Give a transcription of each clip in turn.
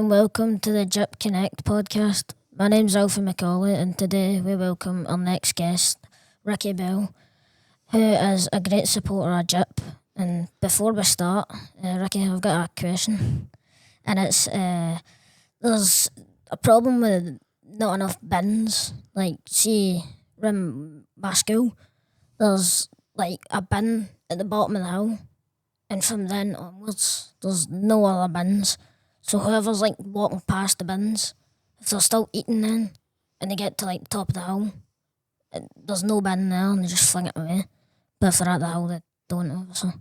and welcome to the GYIP Connect podcast. My name's Alfie McCauley, and today we welcome our next guest, Ricky Bell, who is a great supporter of GYIP. And before we start, Ricky, I've got a question, and it's there's a problem with not enough bins. Like, see, in my school, there's like a bin at the bottom of the hill, and from then onwards, there's no other bins. So whoever's like walking past the bins, if they're still eating then, and they get to like the top of the hill, there's no bin there, and they just fling it away. But if they're at the hill, they don't, obviously.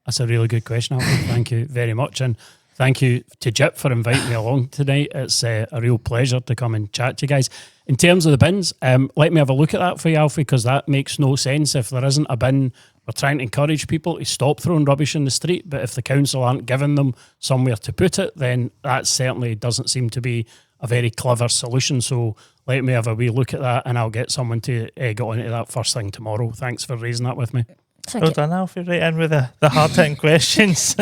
That's a really good question, Alfie. Thank you very much. And thank you to GYIP for inviting me along tonight. It's a real pleasure to come and chat to you guys. In terms of the bins, let me have a look at that for you, Alfie, because that makes no sense. If there isn't a bin, we're trying to encourage people to stop throwing rubbish in the street, but if the council aren't giving them somewhere to put it, then that certainly doesn't seem to be a very clever solution. So let me have a wee look at that, and I'll get someone to get onto that first thing tomorrow. Thanks for raising that with me. Well done, Alfie. Right in with the hard-hitting questions.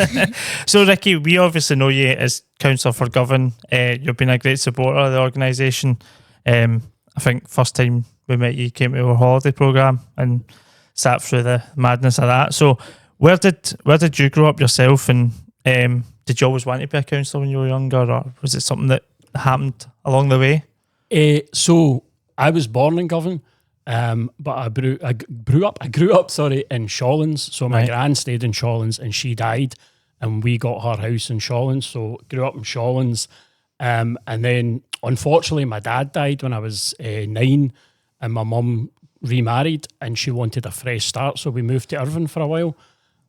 So, Ricky, we obviously know you as Councillor for Govan. You've been a great supporter of the organisation. I think first time we met you came to our holiday programme and sat through the madness of that. So where did you grow up yourself, and did you always want to be a councillor when you were younger, or was it something that happened along the way? So I was born in Govan, but I grew up in Shawlands. So my gran stayed in Shawlands and she died, and we got her house in Shawlands. So grew up in Shawlands, and then unfortunately my dad died when I was 9, and my mum remarried and she wanted a fresh start, so we moved to Irvine for a while,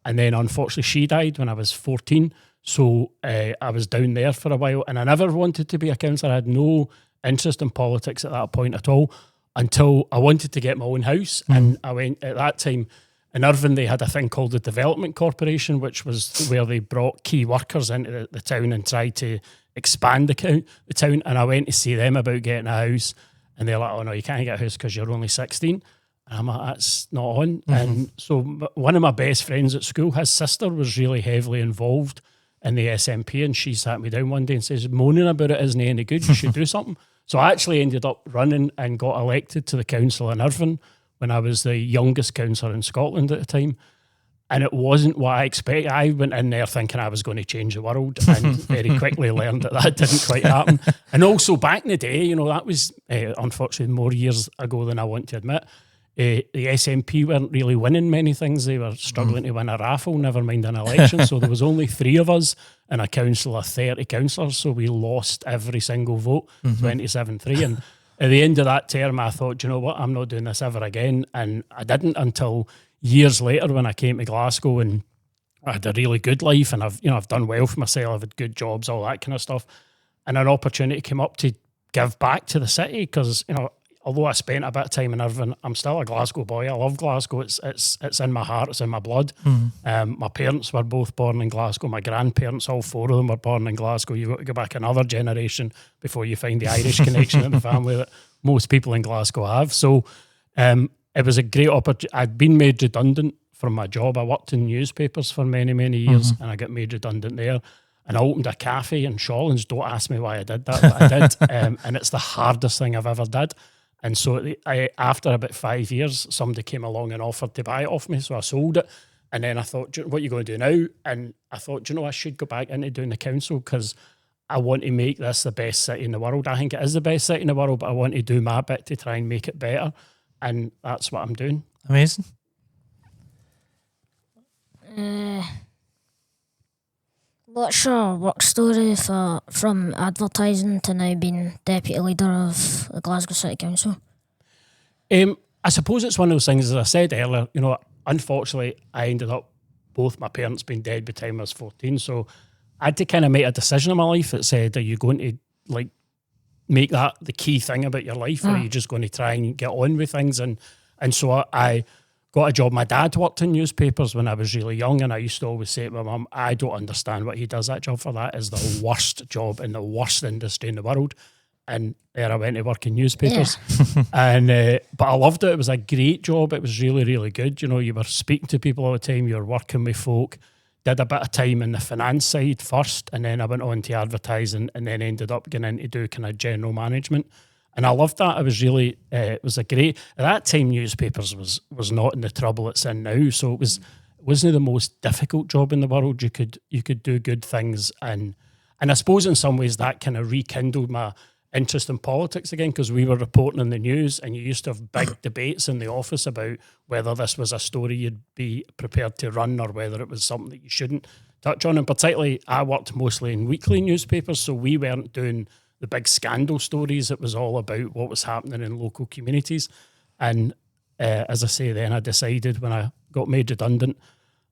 and then unfortunately she died when I was 14, so I was down there for a while, and I never wanted to be a councillor. I had no interest in politics at that point at all, until I wanted to get my own house. And I went, at that time in Irvine they had a thing called the Development Corporation, which was where they brought key workers into the town and tried to expand the town, and I went to see them about getting a house. And they're like, oh no, you can't get a house because you're only 16. And I'm like, that's not on. And so one of my best friends at school, his sister was really heavily involved in the SNP, and she sat me down one day and says, moaning about it isn't any good, you should do something. So I actually ended up running and got elected to the council in Irvine when I was the youngest councillor in Scotland at the time. And it wasn't what I expected. I went in there thinking I was going to change the world, and very quickly learned that didn't quite happen. And also back in the day, that was unfortunately more years ago than I want to admit. The SNP weren't really winning many things. They were struggling to win a raffle, never mind an election. So there was only 3 of us in a council of 30 councillors. So we lost every single vote, 27-3. And at the end of that term, I thought, you know what, I'm not doing this ever again. And I didn't until years later when I came to Glasgow, and I had a really good life, and I've done well for myself, I've had good jobs, all that kind of stuff, and an opportunity came up to give back to the city, because although I spent a bit of time in Irvine, I'm still a Glasgow boy. I love Glasgow. It's in my heart, it's in my blood. My parents were both born in Glasgow. My grandparents, all 4 of them, were born in Glasgow. You've got to go back another generation before you find the Irish connection in the family that most people in Glasgow have. So it was a great opportunity. I'd been made redundant from my job. I worked in newspapers for many, many years, and I got made redundant there. And I opened a cafe in Shawlands. Don't ask me why I did that, but I did. And it's the hardest thing I've ever did. And so after about 5 years, somebody came along and offered to buy it off me. So I sold it. And then I thought, what are you going to do now? And I thought, I should go back into doing the council, because I want to make this the best city in the world. I think it is the best city in the world, but I want to do my bit to try and make it better. And that's what I'm doing. Amazing. What's your work story from advertising to now being deputy leader of the Glasgow City Council? I suppose it's one of those things, as I said earlier, unfortunately I ended up both my parents being dead by the time I was 14. So I had to kind of make a decision in my life that said, are you going to make that the key thing about your life, or are you just going to try and get on with things? And so I got a job. My dad worked in newspapers when I was really young, and I used to always say to my mum, I don't understand what he does that job for. That is the worst job in the worst industry in the world. And there I went to work in newspapers. And but I loved it. It was a great job. It was really, really good. You were speaking to people all the time. You were working with folk, did a bit of time in the finance side first, and then I went on to advertising, and then ended up getting into do kind of general management. And I loved that. I was really, it was a great, at that time newspapers was not in the trouble it's in now. So it wasn't the most difficult job in the world. You could do good things, and I suppose in some ways that kind of rekindled my interest in politics again, because we were reporting in the news, and you used to have big debates in the office about whether this was a story you'd be prepared to run or whether it was something that you shouldn't touch on. And particularly, I worked mostly in weekly newspapers, so we weren't doing the big scandal stories. It was all about what was happening in local communities. And as I say, then I decided when I got made redundant,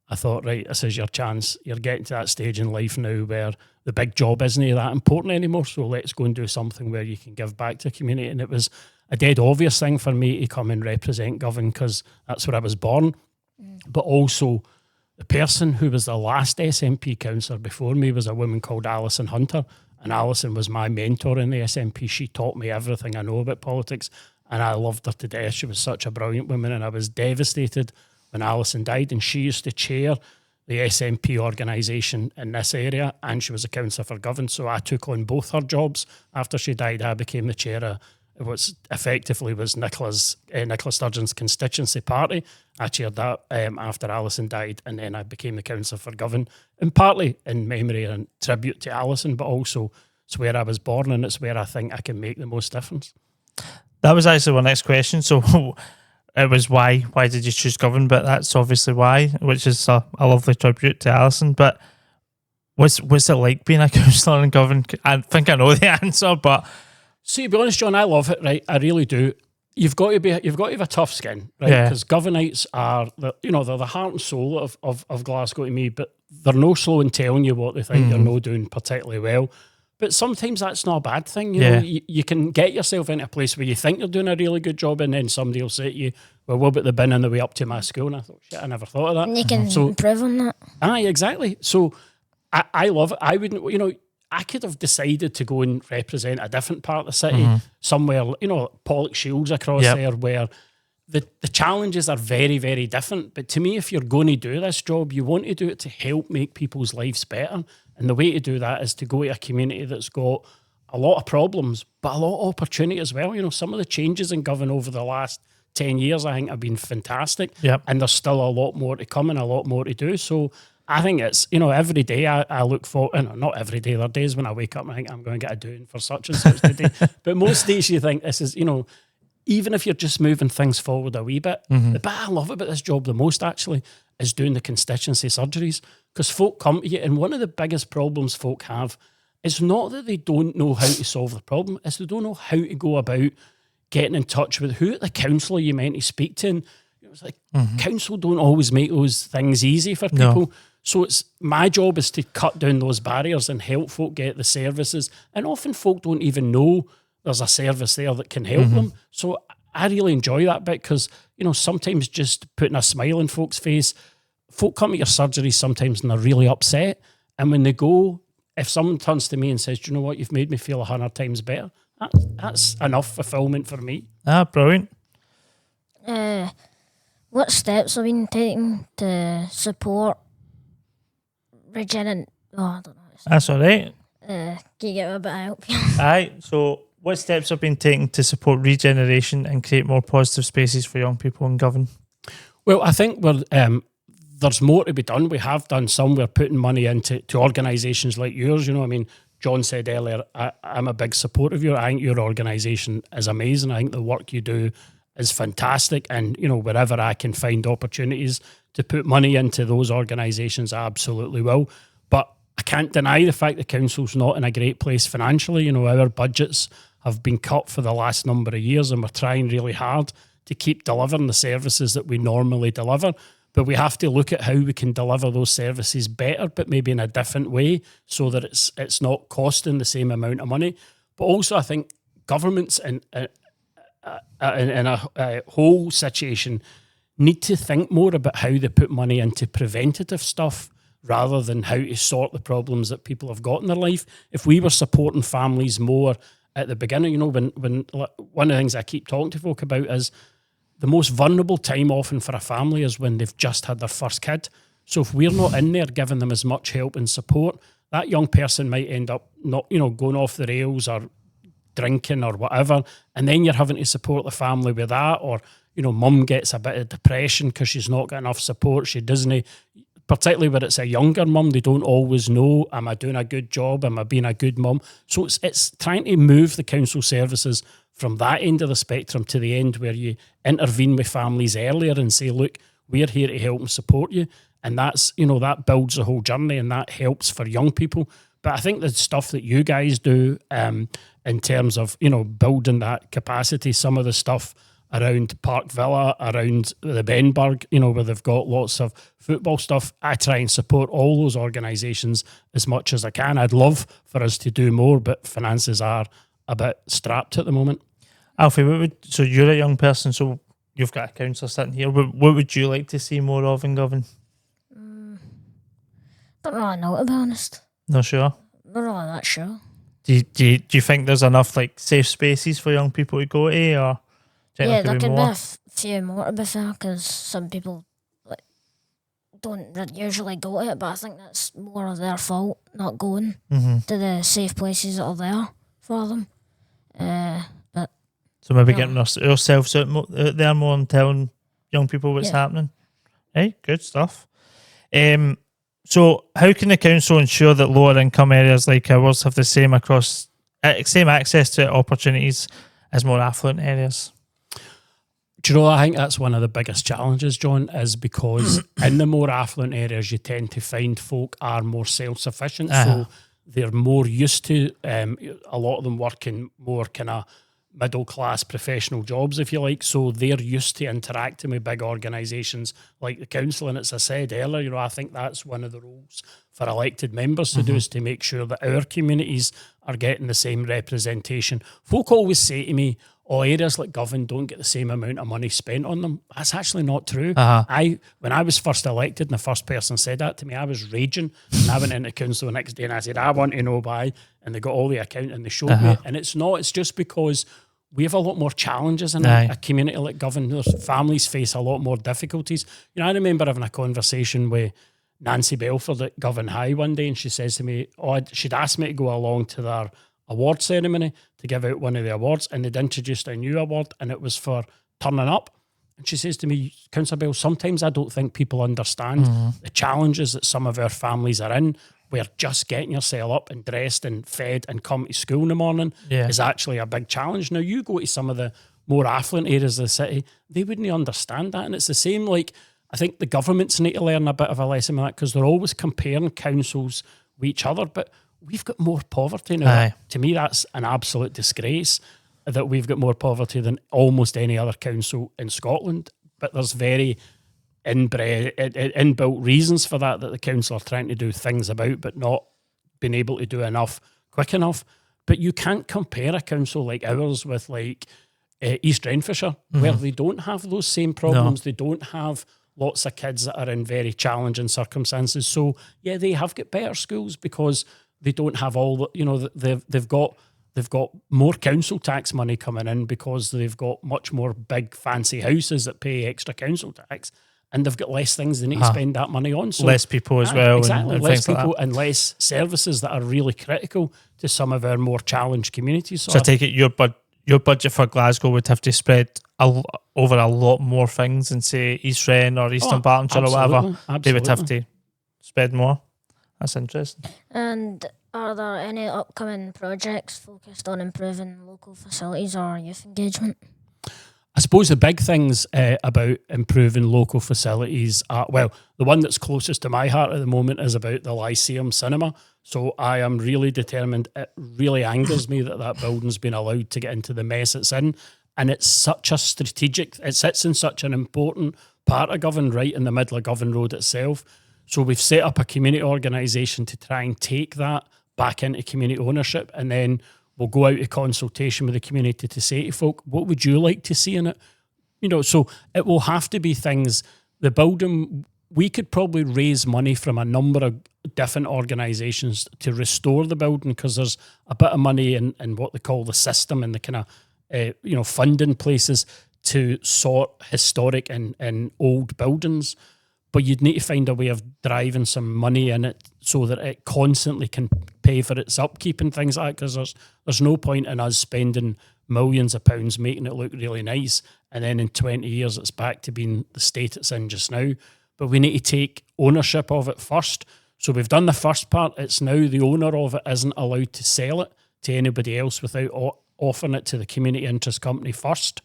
I thought, right, this is your chance. You're getting to that stage in life now where the big job isn't that important anymore, so let's go and do something where you can give back to the community. And it was a dead obvious thing for me to come and represent Govan, because that's where I was born. But also, the person who was the last SNP councillor before me was a woman called Alison Hunter, and Alison was my mentor in the SNP. She taught me everything I know about politics, and I loved her to death. She was such a brilliant woman, and I was devastated when Alison died. And she used to chair the SNP organisation in this area, and she was a councillor for Govan. So I took on both her jobs. After she died, I became the chair of what effectively was Nicola Sturgeon's constituency party. I chaired that after Alison died, and then I became the councillor for Govan, and partly in memory and tribute to Alison, but also it's where I was born, and it's where I think I can make the most difference. That was actually my next question. So it was why did you choose Govan? But that's obviously why, which is a lovely tribute to Alison. But what's it like being a councillor in Govan? I think I know the answer, but see, to be honest, John, I love it. Right, I really do. You've got to have a tough skin, right? Yeah. Because Govanites are they're the heart and soul of Glasgow to me, but they're no slow in telling you what they think you're not doing particularly well. But sometimes that's not a bad thing. You know, you can get yourself into a place where you think you're doing a really good job, and then somebody will say to you, well, what about the bin on the way up to my school? And I thought, shit, I never thought of that. And you can improve on that. Aye, exactly. So I love it. I wouldn't, I could have decided to go and represent a different part of the city, somewhere, Pollock Shields across there, where the challenges are very, very different. But to me, if you're going to do this job, you want to do it to help make people's lives better. And the way to do that is to go to a community that's got a lot of problems, but a lot of opportunity as well. Some of the changes in Govan over the last 10 years, I think, have been fantastic. Yep. And there's still a lot more to come and a lot more to do. So I think it's, every day I look for, not every day, there are days when I wake up and I think I'm going to get a doing for such and such today. But most days you think this is, even if you're just moving things forward a wee bit, the bit I love about this job the most actually is doing the constituency surgeries, because folk come to you, and one of the biggest problems folk have is not that they don't know how to solve the problem, it's they don't know how to go about getting in touch with who at the council are you meant to speak to. And it's like, council don't always make those things easy for people. No. So it's my job is to cut down those barriers and help folk get the services. And often folk don't even know there's a service there that can help them. So I really enjoy that bit, because, sometimes just putting a smile on folks' face, folk come to your surgery sometimes and they're really upset. And when they go, if someone turns to me and says, do you know what, you've made me feel 100 times better, that's enough fulfillment for me. Brilliant. What steps have been taken to support regeneration? I don't know. That's all right. Can you get a bit of help? Aye. So what steps have been taken to support regeneration and create more positive spaces for young people in Govan? Well, I think there's more to be done. We have done some. We're putting money into organisations like yours. John said earlier, I'm a big supporter of you. I think your organisation is amazing. I think the work you do is fantastic. And, wherever I can find opportunities to put money into those organisations, I absolutely will. But I can't deny the fact the council's not in a great place financially. Our budgets have been cut for the last number of years, and we're trying really hard to keep delivering the services that we normally deliver. But we have to look at how we can deliver those services better, but maybe in a different way, so that it's not costing the same amount of money. But also, I think governments in a whole situation need to think more about how they put money into preventative stuff rather than how to sort the problems that people have got in their life. If we were supporting families more at the beginning, when one of the things I keep talking to folk about is the most vulnerable time often for a family is when they've just had their first kid. So if we're not in there giving them as much help and support, that young person might end up not, going off the rails or drinking or whatever, and then you're having to support the family with that, or mum gets a bit of depression because she's not got enough support. She doesn't, particularly when it's a younger mum, they don't always know, am I doing a good job? Am I being a good mum? So it's trying to move the council services from that end of the spectrum to the end where you intervene with families earlier and say, look, we're here to help and support you. And that's, that builds the whole journey, and that helps for young people. But I think the stuff that you guys do in terms of, building that capacity, some of the stuff around Park Villa, around the Benburg, where they've got lots of football stuff, I try and support all those organisations as much as I can. I'd love for us to do more, but finances are a bit strapped at the moment. Alfie, so you're a young person, so you've got a councillor sitting here. What would you like to see more of in Govan? Don't really know, to be honest. Not sure? Not really that sure. Do you think there's enough safe spaces for young people to go to, or do you think There could be more? a few more, to be fair, because some people don't usually go to it, but I think that's more of their fault not going to the safe places that are there for them. But So maybe getting ourselves out there more and telling young people what's happening. Hey, good stuff. So how can the council ensure that lower income areas like ours have the same access to opportunities as more affluent areas? Do you know, I think that's one of the biggest challenges, John, is because in the more affluent areas, you tend to find folk are more self-sufficient. So they're more used to, a lot of them working more kind of middle-class professional jobs, if you like. So they're used to interacting with big organisations like the council. And as I said earlier, I think that's one of the roles for elected members to do, is to make sure that our communities are getting the same representation. Folk always say to me, areas like Govan don't get the same amount of money spent on them. That's actually not true. When I was first elected and the first person said that to me, I was raging. And I went into council the next day and I said, I want to know why. And they got all the account and they showed me. And it's just because we have a lot more challenges in a community like Govan. There's families face a lot more difficulties. I remember having a conversation with Nancy Belford at Govan High one day, and she says to me, she'd asked me to go along to their award ceremony to give out one of the awards, and they'd introduced a new award, and it was for turning up. And she says to me, Councillor Bell, sometimes I don't think people understand the challenges that some of our families are in, where just getting yourself up and dressed and fed and come to school in the morning is actually a big challenge. Now, you go to some of the more affluent areas of the city, they wouldn't understand that. And it's the same, I think the governments need to learn a bit of a lesson on that, because they're always comparing councils with each other. But we've got more poverty now. To me, that's an absolute disgrace that we've got more poverty than almost any other council in Scotland. But there's very inbuilt reasons for that the council are trying to do things about, but not being able to do enough quick enough. But you can't compare a council like ours with East Renfrewshire, where they don't have those same problems. They don't have lots of kids that are in very challenging circumstances. So yeah, they have got better schools because they don't have all the, they've got more council tax money coming in because they've got much more big fancy houses that pay extra council tax, and they've got less things they need to spend that money on. So less people as well. Exactly, and less things people like that. and less services that are really critical to some of our more challenged communities. So I take it your budget for Glasgow would have to spread over a lot more things than, say, East Ren or Eastern Bartonshire or whatever. They would have to spread more. That's interesting. And are there any upcoming projects focused on improving local facilities or youth engagement? I suppose the big things about improving local facilities are, well, the one that's closest to my heart at the moment is about the Lyceum Cinema. So I am really determined. It really angers me that building's been allowed to get into the mess it's in. And it's such a strategic, it sits in such an important part of Govan, right in the middle of Govan Road itself. So we've set up a community organisation to try and take that back into community ownership, and then we'll go out to consultation with the community to say to folk, what would you like to see in it? So it will have to be things, the building, we could probably raise money from a number of different organisations to restore the building, because there's a bit of money in what they call the system and the kind of, funding places to sort historic and old buildings. but you'd need to find a way of driving some money in it so that it constantly can pay for its upkeep and things like that, because there's no point in us spending millions of pounds making it look really nice and then in 20 years it's back to being the state it's in just now. But we need to take ownership of it first. So we've done the first part. It's now the owner of it isn't allowed to sell it to anybody else without offering it to the community interest company first.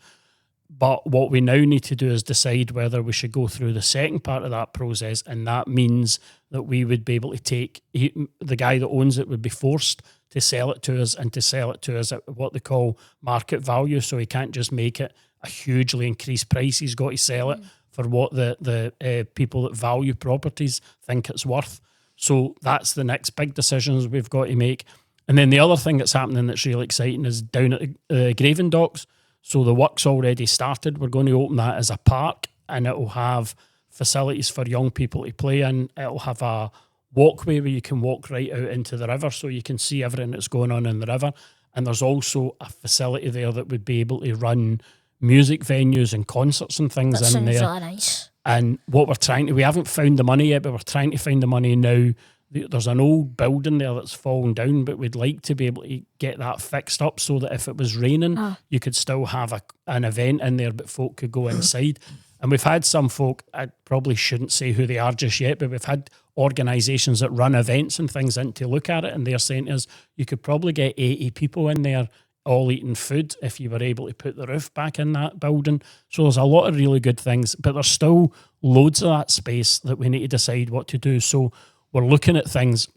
But what we now need to do is decide whether we should go through the second part of that process, and that means that we would be able to take the guy that owns it would be forced to sell it to us, and to sell it to us at what they call market value. So he can't just make it a hugely increased price. He's got to sell it for what the people that value properties think it's worth. So that's the next big decisions we've got to make. And then the other thing that's happening that's really exciting is down at the Graven Docks. So the work's already started. We're going to open that as a park, and it will have facilities for young people to play in. It'll have a walkway where you can walk right out into the river so you can see everything that's going on in the river. And there's also a facility there that would be able to run music venues and concerts and things That in there. sounds really nice. And what we haven't found the money yet, but we're trying to find the money now. There's an old building there that's fallen down, but we'd like to be able to get that fixed up so that if it was raining, you could still have an event in there, but folk could go inside. And we've had some folk, I probably shouldn't say who they are just yet, but we've had organisations that run events and things in to look at it, and they're saying to us, you could probably get 80 people in there all eating food if you were able to put the roof back in that building. So there's a lot of really good things, but there's still loads of that space that we need to decide what to do. So we're looking at things.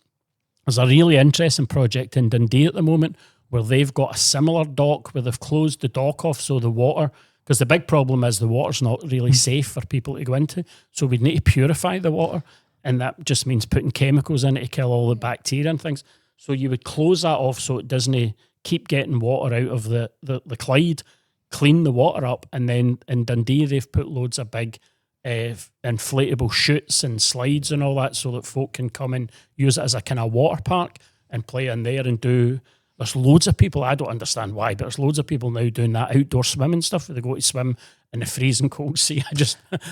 There's a really interesting project in Dundee at the moment where they've got a similar dock where they've closed the dock off so the water, because the big problem is the water's not really safe for people to go into. So we'd need to purify the water, and that just means putting chemicals in it to kill all the bacteria and things. So you would close that off so it doesn't keep getting water out of the Clyde, clean the water up, and then in Dundee they've put loads of big inflatable chutes and slides and all that so that folk can come and use it as a kind of water park and play in there and do. There's loads of people, I don't understand why, but there's loads of people now doing that outdoor swimming stuff where they go to swim in the freezing cold sea.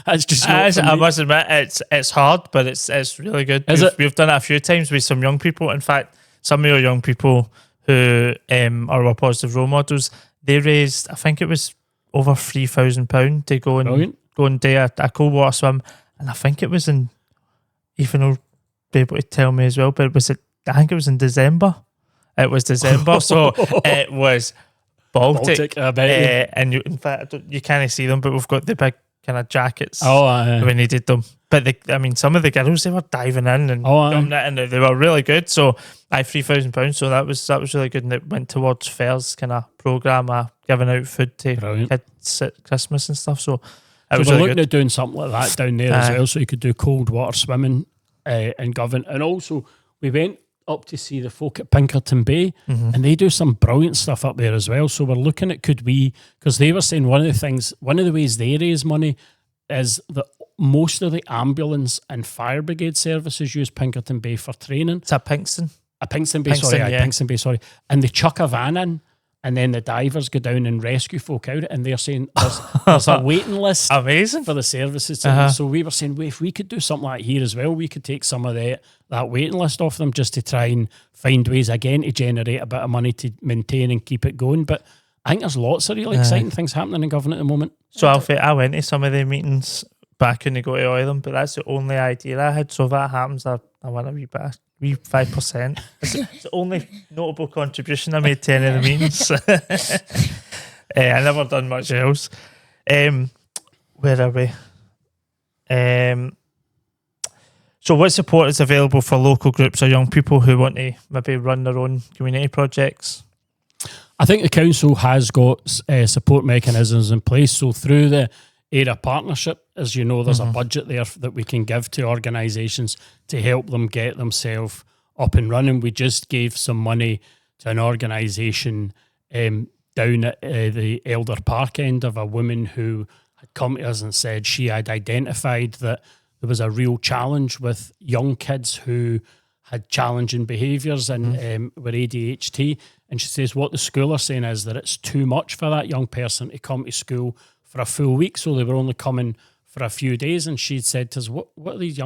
I must admit, it's hard, but it's really good. We've done it a few times with some young people. In fact, some of your young people who are our positive role models, they raised, I think it was over £3,000 to go and do a cold water swim, and I think it was Ethan will be able to tell me as well, but I think it was in December. It was December, so it was Baltic. I bet and in fact, you can't see them, but we've got the big kind of jackets we needed them. But some of the girls, they were diving in and jumping in, and they were really good. So £3,000, so that was really good, and it went towards Fair's kind of programme, giving out food to kids at Christmas and stuff. So we're looking good. at doing something like that down there as well, so you could do cold water swimming in Govan. And also, we went up to see the folk at Pinkerton Bay, and they do some brilliant stuff up there as well. So we're looking at, because they were saying one of the ways they raise money is that most of the ambulance and fire brigade services use Pinkerton Bay for training. It's at Pinkston. Pinkston Bay, sorry. And they chuck a van in, and then the divers go down and rescue folk out, and they're saying there's a waiting list Amazing. For the services. So we were saying, if we could do something like here as well, we could take some of that waiting list off them just to try and find ways again to generate a bit of money to maintain and keep it going. But I think there's lots of really exciting things happening in Govan at the moment. So Alfie, I went to some of the meetings back when they go to all of them, but that's the only idea I had. So if that happens, I want a wee 5%. It's the only notable contribution I made to any of the meetings. I never done much else. Where are we? So what support is available for local groups or young people who want to maybe run their own community projects? I think the council has got support mechanisms in place. So through the Era Partnership, as you know, there's a budget there that we can give to organisations to help them get themselves up and running. We just gave some money to an organisation down at the Elder Park end of a woman who had come to us and said she had identified that there was a real challenge with young kids who had challenging behaviours and were ADHD. And she says what the school are saying is that it's too much for that young person to come to school for a full week. So they were only coming for a few days, and she'd said to us, what are these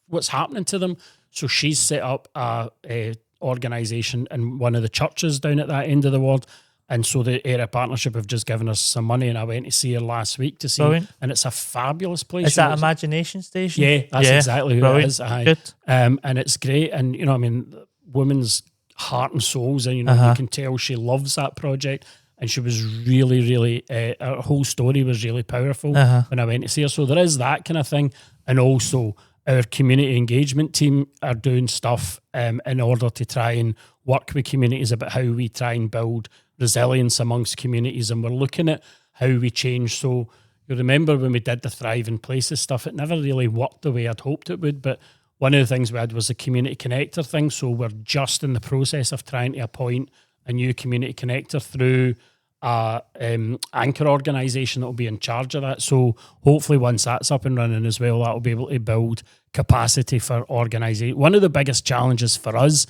what's happening to them? So she's set up a organisation in one of the churches down at that end of the ward. And so the area partnership have just given us some money, and I went to see her last week to see, and it's a fabulous place. Is that Imagination Station? Yeah, that's exactly who it is. Good. And it's great, and I mean, women's heart and souls, and you can tell she loves that project, and she was really, her whole story was really powerful when I went to see her. So there is that kind of thing, and also our community engagement team are doing stuff in order to try and work with communities about how we try and build resilience amongst communities, and we're looking at how we change. So you remember when we did the Thriving Places stuff, it never really worked the way I'd hoped it would, but one of the things we had was the community connector thing. So we're just in the process of trying to appoint a new community connector through a anchor organisation that will be in charge of that. So hopefully once that's up and running as well, that will be able to build capacity for organisation. One of the biggest challenges for us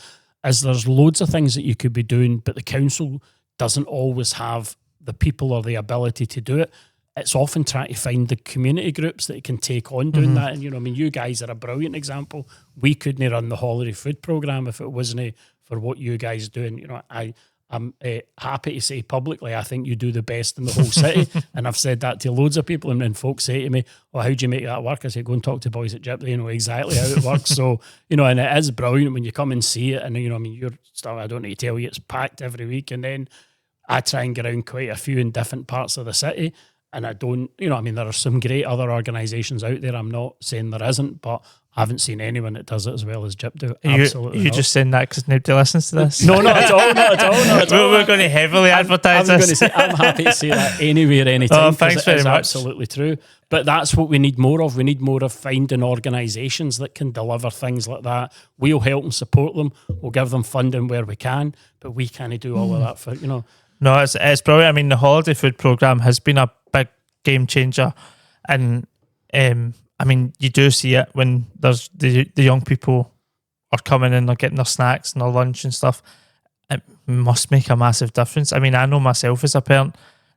is there's loads of things that you could be doing, but the council doesn't always have the people or the ability to do it. It's often trying to find the community groups that can take on doing that. And, I mean, you guys are a brilliant example. We couldn't run the holiday food programme if it wasn't for what you guys doing. I'm happy to say publicly, I think you do the best in the whole city. And I've said that to loads of people, and folks say to me, well, how do you make that work? I say, go and talk to boys at GYIP. They know exactly how it works. So, and it is brilliant when you come and see it. And, I mean, your stuff, I don't need to tell you, it's packed every week. And then I try and get around quite a few in different parts of the city. And I don't, I mean, there are some great other organisations out there. I'm not saying there isn't, but I haven't seen anyone that does it as well as GYIP do. Absolutely You just saying that because nobody listens to this? No, not at all. We're going to heavily advertise this. I'm happy to say that anywhere, anytime. Oh, thanks very much. Absolutely true. But that's what we need more of. We need more of finding organisations that can deliver things like that. We'll help and support them. We'll give them funding where we can, but we can't do all of that for, No, it's brilliant. I mean, the holiday food programme has been a big game changer. And I mean, you do see it when there's the young people are coming in, they're getting their snacks and their lunch and stuff. It must make a massive difference. I mean, I know myself as a parent,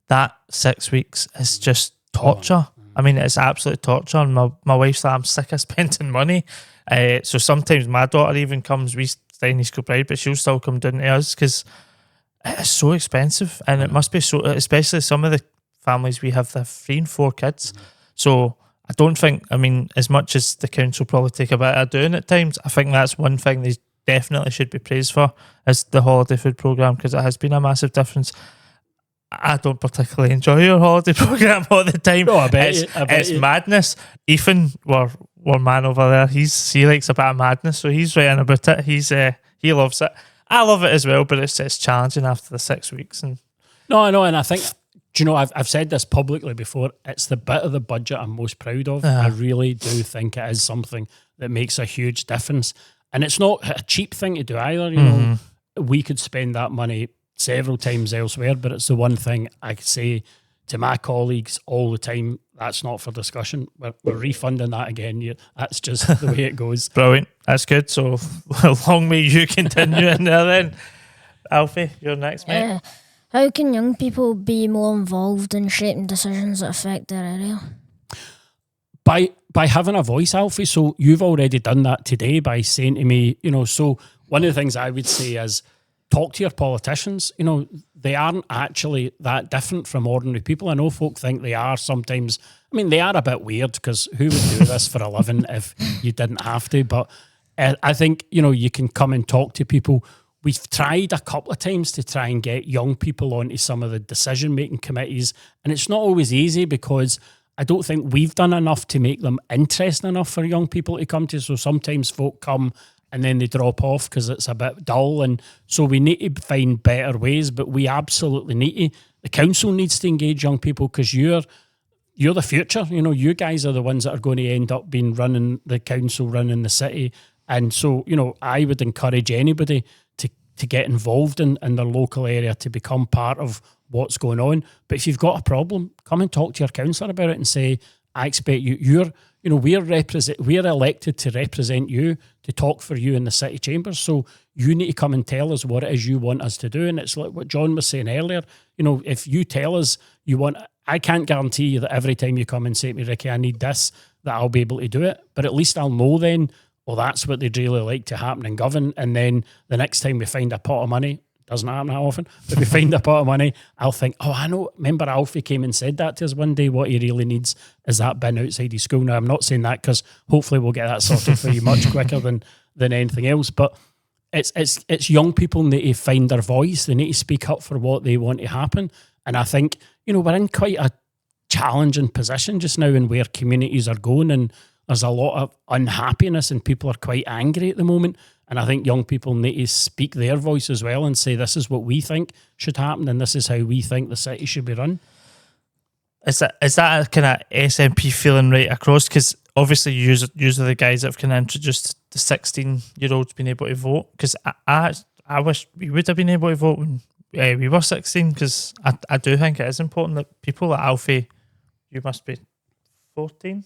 that 6 weeks is just torture. I mean, it's absolute torture. And my wife's like, I'm sick of spending money. So sometimes my daughter even comes, we stay in East Kilbride, but she'll still come down to us because it's so expensive. And it must be so, especially some of the families we have, they have 3 and 4 kids. So I don't think, I mean, as much as the council probably take a bit of doing at times, I think that's one thing they definitely should be praised for, is the holiday food programme, because it has been a massive difference. I don't particularly enjoy your holiday programme all the time. No, I bet it's madness. Ethan, our man over there, he likes a bit of madness, so he's right in about it. He loves it. I love it as well, but it's challenging after the 6 weeks. And no, I know, and I think, I've said this publicly before, it's the bit of the budget I'm most proud of. I really do think it is something that makes a huge difference. And it's not a cheap thing to do either. We could spend that money several times elsewhere, but it's the one thing I say to my colleagues all the time, that's not for discussion. We're refunding that again. That's just the way it goes. Brilliant. That's good. So long may you continue in there then. Alfie, you're next, mate. How can young people be more involved in shaping decisions that affect their area? By having a voice, Alfie. So you've already done that today by saying to me, so one of the things I would say is talk to your politicians. They aren't actually that different from ordinary people. I know folk think they are sometimes. I mean, they are a bit weird because who would do this for a living if you didn't have to? But I think, you can come and talk to people. We've tried a couple of times to try and get young people onto some of the decision-making committees, and it's not always easy because I don't think we've done enough to make them interesting enough for young people to come to. So sometimes folk come and then they drop off because it's a bit dull, and so we need to find better ways, but we absolutely need to. The council needs to engage young people because you're the future. You guys are the ones that are going to end up being running the council, running the city, and so, I would encourage anybody to get involved in their local area, to become part of what's going on. But if you've got a problem, come and talk to your councillor about it and say, I expect we're elected to represent you, to talk for you in the city chambers. So you need to come and tell us what it is you want us to do. And it's like what John was saying earlier, if you tell us you want I can't guarantee you that every time you come and say to me, Ricky, I need this, that I'll be able to do it. But at least I'll know then, well, that's what they'd really like to happen in Govan. And then the next time we find a pot of money, doesn't happen that often, but we find a pot of money, I'll think, oh, I know. Remember Alfie came and said that to us one day. What he really needs is that bin outside his school. Now, I'm not saying that because hopefully we'll get that sorted for you much quicker than anything else. But it's young people need to find their voice. They need to speak up for what they want to happen. And I think, we're in quite a challenging position just now in where communities are going, and there's a lot of unhappiness and people are quite angry at the moment. And I think young people need to speak their voice as well and say, this is what we think should happen and this is how we think the city should be run. Is that a kind of SNP feeling right across? Because obviously you are the guys that have kind of introduced the 16-year-olds being able to vote. Because I wish we would have been able to vote when we were 16, because I do think it is important that people like Alfie, you must be 14,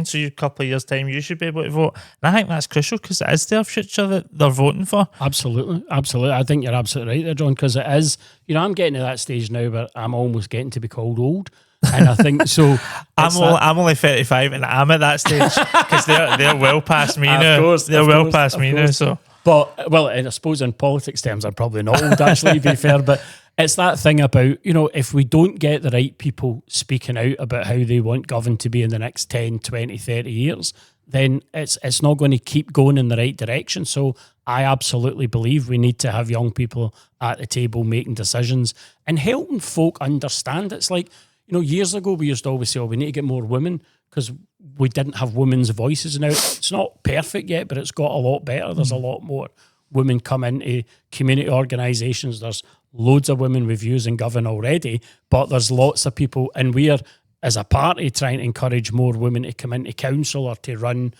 so you a couple of years' time you should be able to vote. And I think that's crucial because it is their future that they're voting for. Absolutely. I think you're absolutely right there, John, because it is, I'm getting to that stage now where I'm almost getting to be called old. And I think so. I'm only 35 and I'm at that stage because they're well past me now. Of course, they're well past me now. So, but I suppose in politics terms, I'm probably not old actually, to be fair. But it's that thing about if we don't get the right people speaking out about how they want Govan to be in the next 10, 20, 30 years, then it's not going to keep going in the right direction. So I absolutely believe we need to have young people at the table making decisions and helping folk understand. It's like, years ago we used to always say, we need to get more women because we didn't have women's voices. Now, it's not perfect yet, but it's got a lot better. There's a lot more women come into community organisations. There's loads of women reviews in Govan already, but there's lots of people, and we're, as a party, trying to encourage more women to come into council or to run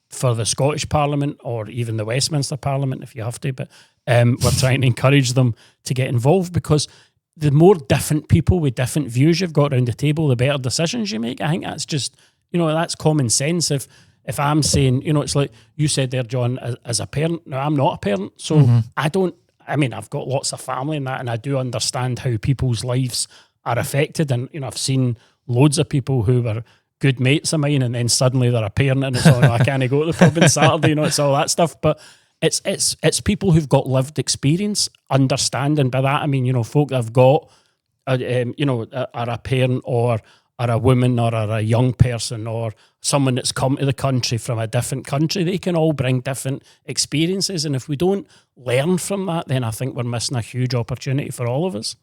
for the Scottish Parliament or even the Westminster Parliament if you have to, but we're trying to encourage them to get involved, because the more different people with different views you've got around the table, the better decisions you make. I think that's just, that's common sense. If I'm saying, it's like you said there, John, as a parent. Now, I'm not a parent, so I've got lots of family and that, and I do understand how people's lives are affected. And, I've seen loads of people who were good mates of mine and then suddenly they're a parent and it's all, I can't go to the pub on Saturday, it's all that stuff. But it's people who've got lived experience, understanding. By that, I mean, folk that have got, are a parent or are a woman or are a young person or someone that's come to the country from a different country. They can all bring different experiences. And if we don't learn from that, then I think we're missing a huge opportunity for all of us.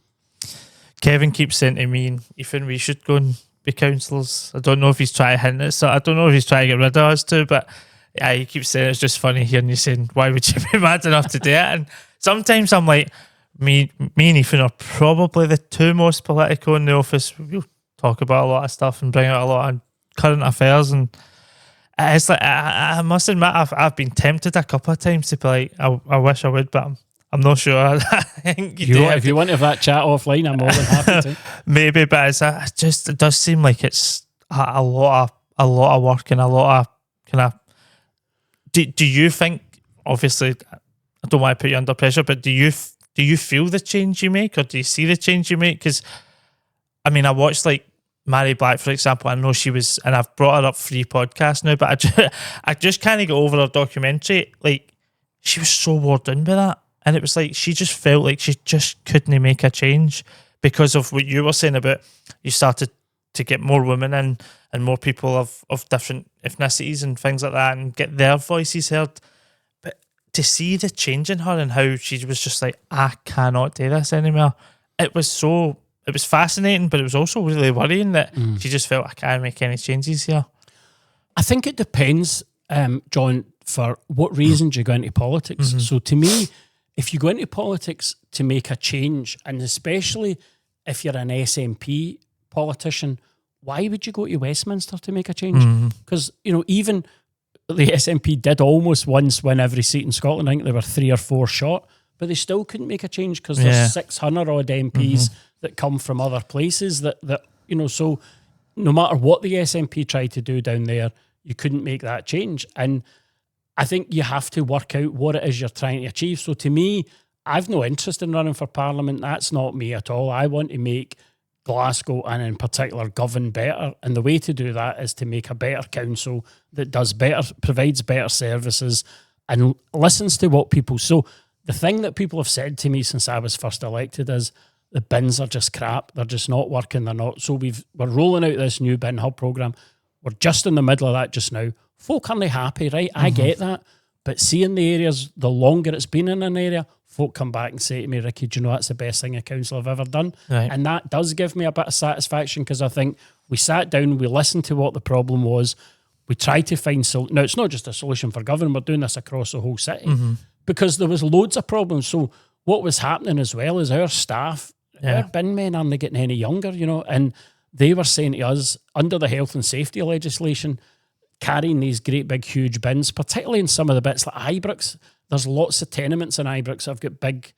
Kevin keeps saying to me and Ethan, we should go and be councillors. I don't know if he's trying to hint it, so I don't know if he's trying to get rid of us too, but yeah, he keeps saying it's just funny hearing you saying, why would you be mad enough to do it? And sometimes I'm like, me and Ethan are probably the two most political in the office. We'll talk about a lot of stuff and bring out a lot of current affairs, and it's like I must admit I've been tempted a couple of times to be like, I wish I would, but I'm not sure. I think if you want to have that chat offline, I'm more than happy to. Maybe, but it does seem like it's a lot of work and a lot of kind of. Do you think? Obviously, I don't want to put you under pressure, but do you feel the change you make, or do you see the change you make? Because I mean, I watched like Mary Black, for example. I know she was, and I've brought her up free podcast now, but I just can't get over her documentary. Like, she was so wore down by that. And it was like, she just felt like she just couldn't make a change because of what you were saying about you started to get more women in and more people of different ethnicities and things like that and get their voices heard. But to see the change in her and how she was just like, I cannot do this anymore. It was fascinating, but it was also really worrying that she just felt, I can't make any changes here. I think it depends, John, for what reasons you go into politics. Mm-hmm. So to me, if you go into politics to make a change, and especially if you're an SNP politician, why would you go to Westminster to make a change? Because, even the SNP did almost once win every seat in Scotland. I think they were 3 or 4 short, but they still couldn't make a change because there's 600 odd MPs that come from other places that so no matter what the SNP tried to do down there, you couldn't make that change. And I think you have to work out what it is you're trying to achieve. So to me, I've no interest in running for Parliament. That's not me at all. I want to make Glasgow and in particular govern better. And the way to do that is to make a better council that does better, provides better services and listens to what people... So the thing that people have said to me since I was first elected is the bins are just crap. They're just not working. They're not. So we're rolling out this new bin hub programme. We're just in the middle of that just now. Folk aren't happy, right? I get that. But seeing the areas, the longer it's been in an area, folk come back and say to me, Ricky, do you know that's the best thing a council have ever done? Right. And that does give me a bit of satisfaction because I think we sat down, we listened to what the problem was, we tried to find... Now, it's not just a solution for government, we're doing this across the whole city because there was loads of problems. So what was happening as well is our staff, our bin men aren't getting any younger, you know, and they were saying to us, under the health and safety legislation, carrying these great big huge bins, particularly in some of the bits like Ibrox. There's lots of tenements in Ibrox that have got big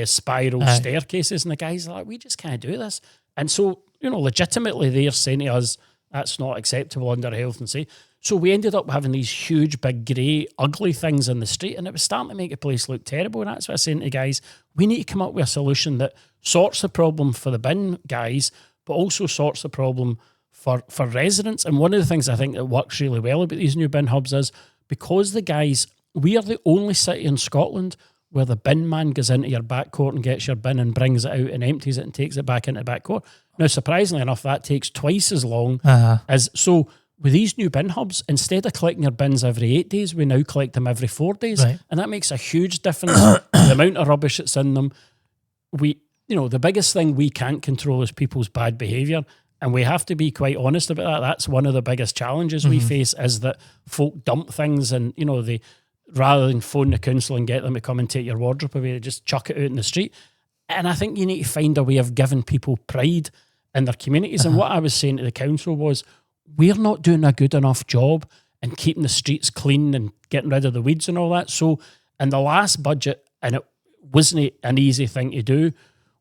spiral staircases, and the guys are like, we just can't do this. And so, you know, legitimately they're saying to us, that's not acceptable under health and safety. So we ended up having these huge, big, grey, ugly things in the street, and it was starting to make the place look terrible. And that's what I was saying to the guys, we need to come up with a solution that sorts the problem for the bin guys, but also sorts the problem for residents. And one of the things I think that works really well about these new bin hubs is because the guys, we are the only city in Scotland where the bin man goes into your back court and gets your bin and brings it out and empties it and takes it back into the back court. Now, surprisingly enough, that takes twice as long as... So with these new bin hubs, instead of collecting your bins every 8 days, we now collect them every 4 days. Right. And that makes a huge difference in the amount of rubbish that's in them. The biggest thing we can't control is people's bad behaviour. And we have to be quite honest about that. That's one of the biggest challenges we face is that folk dump things and, you know, they rather than phone the council and get them to come and take your wardrobe away, they just chuck it out in the street. And I think you need to find a way of giving people pride in their communities. And what I was saying to the council was, we're not doing a good enough job in keeping the streets clean and getting rid of the weeds and all that. So in the last budget, and it wasn't an easy thing to do,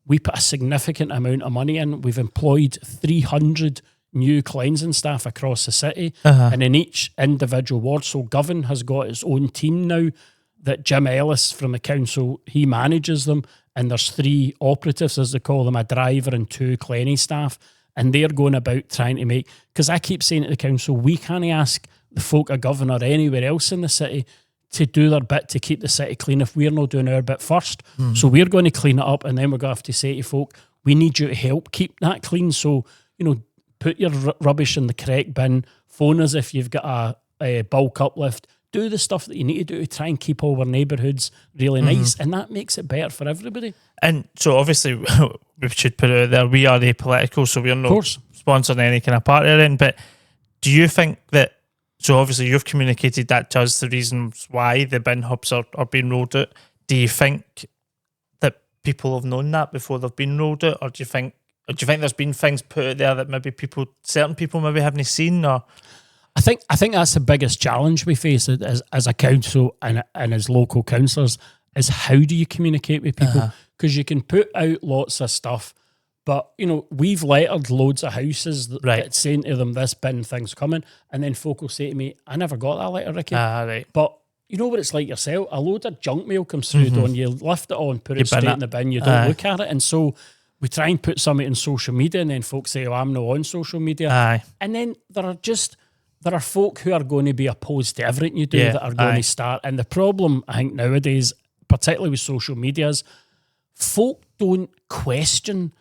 we put a significant amount of money in. We've employed 300 new cleansing staff across the city and in each individual ward. So Govan has got its own team now that Jim Ellis from the council, he manages them. And there's 3 operatives, as they call them, a driver and 2 cleaning staff. And they're going about trying to make... Because I keep saying to the council, we can't ask the folk of Govan or anywhere else in the city to do their bit to keep the city clean if we're not doing our bit first. So we're going to clean it up and then we're going to have to say to folk, we need you to help keep that clean. So, you know, put your rubbish in the correct bin, phone us if you've got a bulk uplift, do the stuff that you need to do to try and keep all our neighbourhoods really nice, and that makes it better for everybody. And so obviously we should put it out there, we are apolitical, so we're not sponsoring any kind of party or anything, but do you think that, so obviously you've communicated that to us, the reasons why the bin hubs are being rolled out. Do you think that people have known that before they've been rolled out, or do you think there's been things put out there that maybe certain people maybe haven't seen? Or I think that's the biggest challenge we face as a council and as local councillors is how do you communicate with people? Because you can put out lots of stuff, but, you know, we've lettered loads of houses that saying to them, this bin thing's coming, and then folk will say to me, I never got that letter, Ricky. But you know what it's like yourself? A load of junk mail comes through, and you lift it on, put it straight in the bin, you don't look at it. And so we try and put something in social media, and then folks say, oh, I'm not on social media. And then there are folk who are going to be opposed to everything you do that are going to start. And the problem, I think, nowadays, particularly with social media, is folk don't question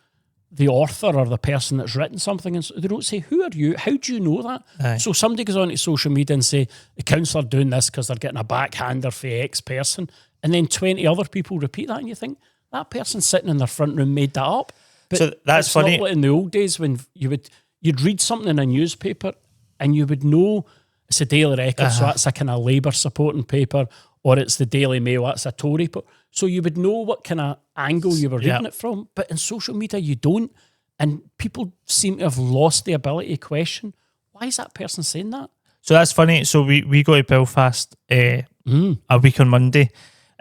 the author or the person that's written something, and so they don't say, who are you? How do you know that? So somebody goes on to social media and say, the council are doing this because they're getting a backhander for X person, and then 20 other people repeat that, and you think, that person sitting in their front room made that up. But so that's funny. Not like in the old days when you'd read something in a newspaper and you would know it's a Daily Record, so that's a kind of Labour supporting paper, or it's the Daily Mail, that's a Tory. So you would know what kind of angle you were reading it from. But in social media, you don't. And people seem to have lost the ability to question, why is that person saying that? So that's funny. So we go to Belfast a week on Monday,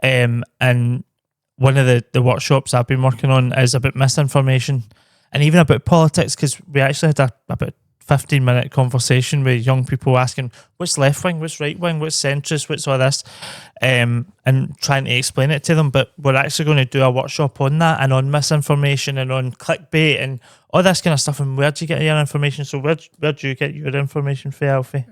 and one of the workshops I've been working on is about misinformation and even about politics, because we actually had about 15-minute conversation with young people asking what's left wing, what's right wing, what's centrist, what's all this, and trying to explain it to them. But we're actually going to do a workshop on that and on misinformation and on clickbait and all this kind of stuff. And where do you get your information? So where do you get your information for, Alfie?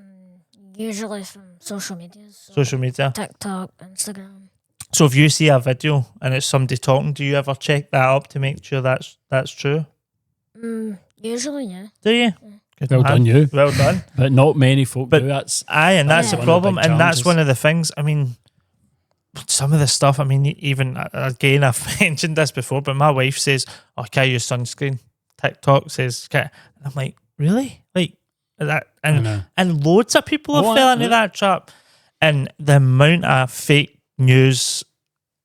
Usually from social media. Social media. TikTok, Instagram. So if you see a video and it's somebody talking, do you ever check that up to make sure that's true? Usually, yeah. Do you? Yeah. Good Well man. done, you. Well done. But not many folk do. That's And that's Yeah. the problem, One of the big and that's challenges. one of the things. I mean, some of the stuff. I mean, even again, I've mentioned this before, but my wife says, "Oh, can I use sunscreen?" TikTok says, "Can," and I'm like, "Really?" Like that, I know. and loads of people have Oh, fell I into know. that trap, and the amount of fake news,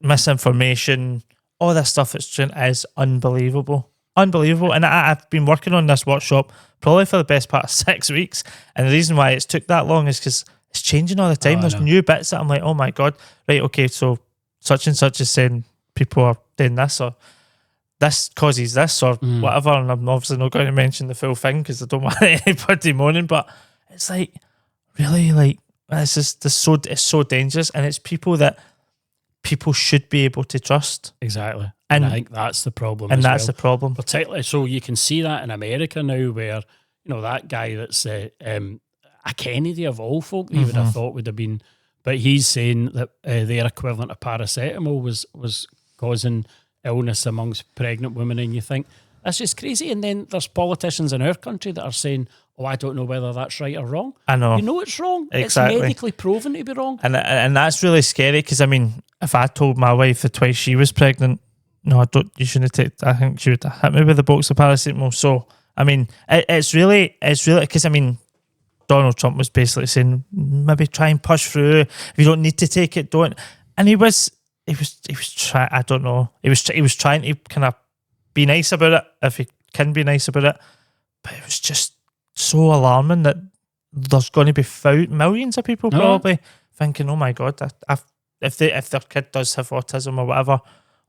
misinformation, all this stuff that's true is unbelievable. Unbelievable. And I've been working on this workshop probably for the best part of 6 weeks. And the reason why it's took that long is because it's changing all the time. Oh, I There's know. new bits that I'm like, oh my God, right, okay, so such and such is saying people are doing this or this causes this or whatever. And I'm obviously not going to mention the full thing because I don't want anybody moaning, but it's like, really, like, it's so dangerous. And it's people that people should be able to trust. Exactly. And And I think that's the problem. And as that's well. the problem. Particularly, so you can see that in America now, where that guy that's a Kennedy of all folk, you would have thought would have been, but he's saying that their equivalent of paracetamol was causing illness amongst pregnant women, and you think that's just crazy. And then there's politicians in our country that are saying, "Oh, I don't know whether that's right or wrong." I know. You know it's wrong. Exactly. It's medically proven to be wrong. And that's really scary because, I mean, if I told my wife that twice she was pregnant, no, I don't, you shouldn't take, I think she would have hit me with a box of paracetamol. So, I mean, it's really, because, I mean, Donald Trump was basically saying, maybe try and push through. If you don't need to take it, don't. And he was trying, I don't know, he was trying to kind of be nice about it, if he can be nice about it. But it was just so alarming that there's going to be millions of people probably thinking, oh my God, if their kid does have autism or whatever,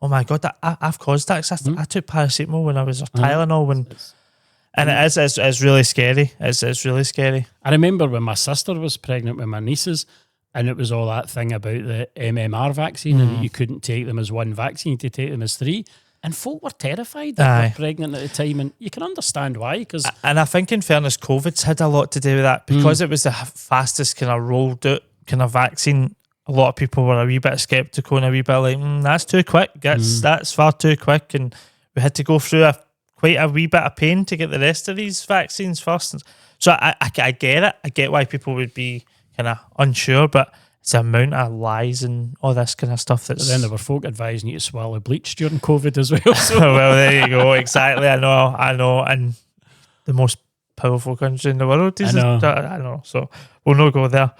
oh my God, I've caused that. 'Cause I took paracetamol when I was, or Tylenol, and it's really scary. It's really scary. I remember when my sister was pregnant with my nieces, and it was all that thing about the MMR vaccine, and you couldn't take them as one vaccine, you had to take them as 3. And folk were terrified that they were pregnant at the time, and you can understand why. And I think, in fairness, COVID's had a lot to do with that because it was the fastest kind of rolled out kind of vaccine. A lot of people were a wee bit sceptical and a wee bit like, that's too quick. That's far too quick, and we had to go through quite a wee bit of pain to get the rest of these vaccines first. So I get it. I get why people would be kind of unsure, but it's the amount of lies and all this kind of stuff that's... But then there were folk advising you to swallow bleach during COVID as well. So. Well, there you go. Exactly. I know. And the most powerful country in the world is... I know. So we'll not go there.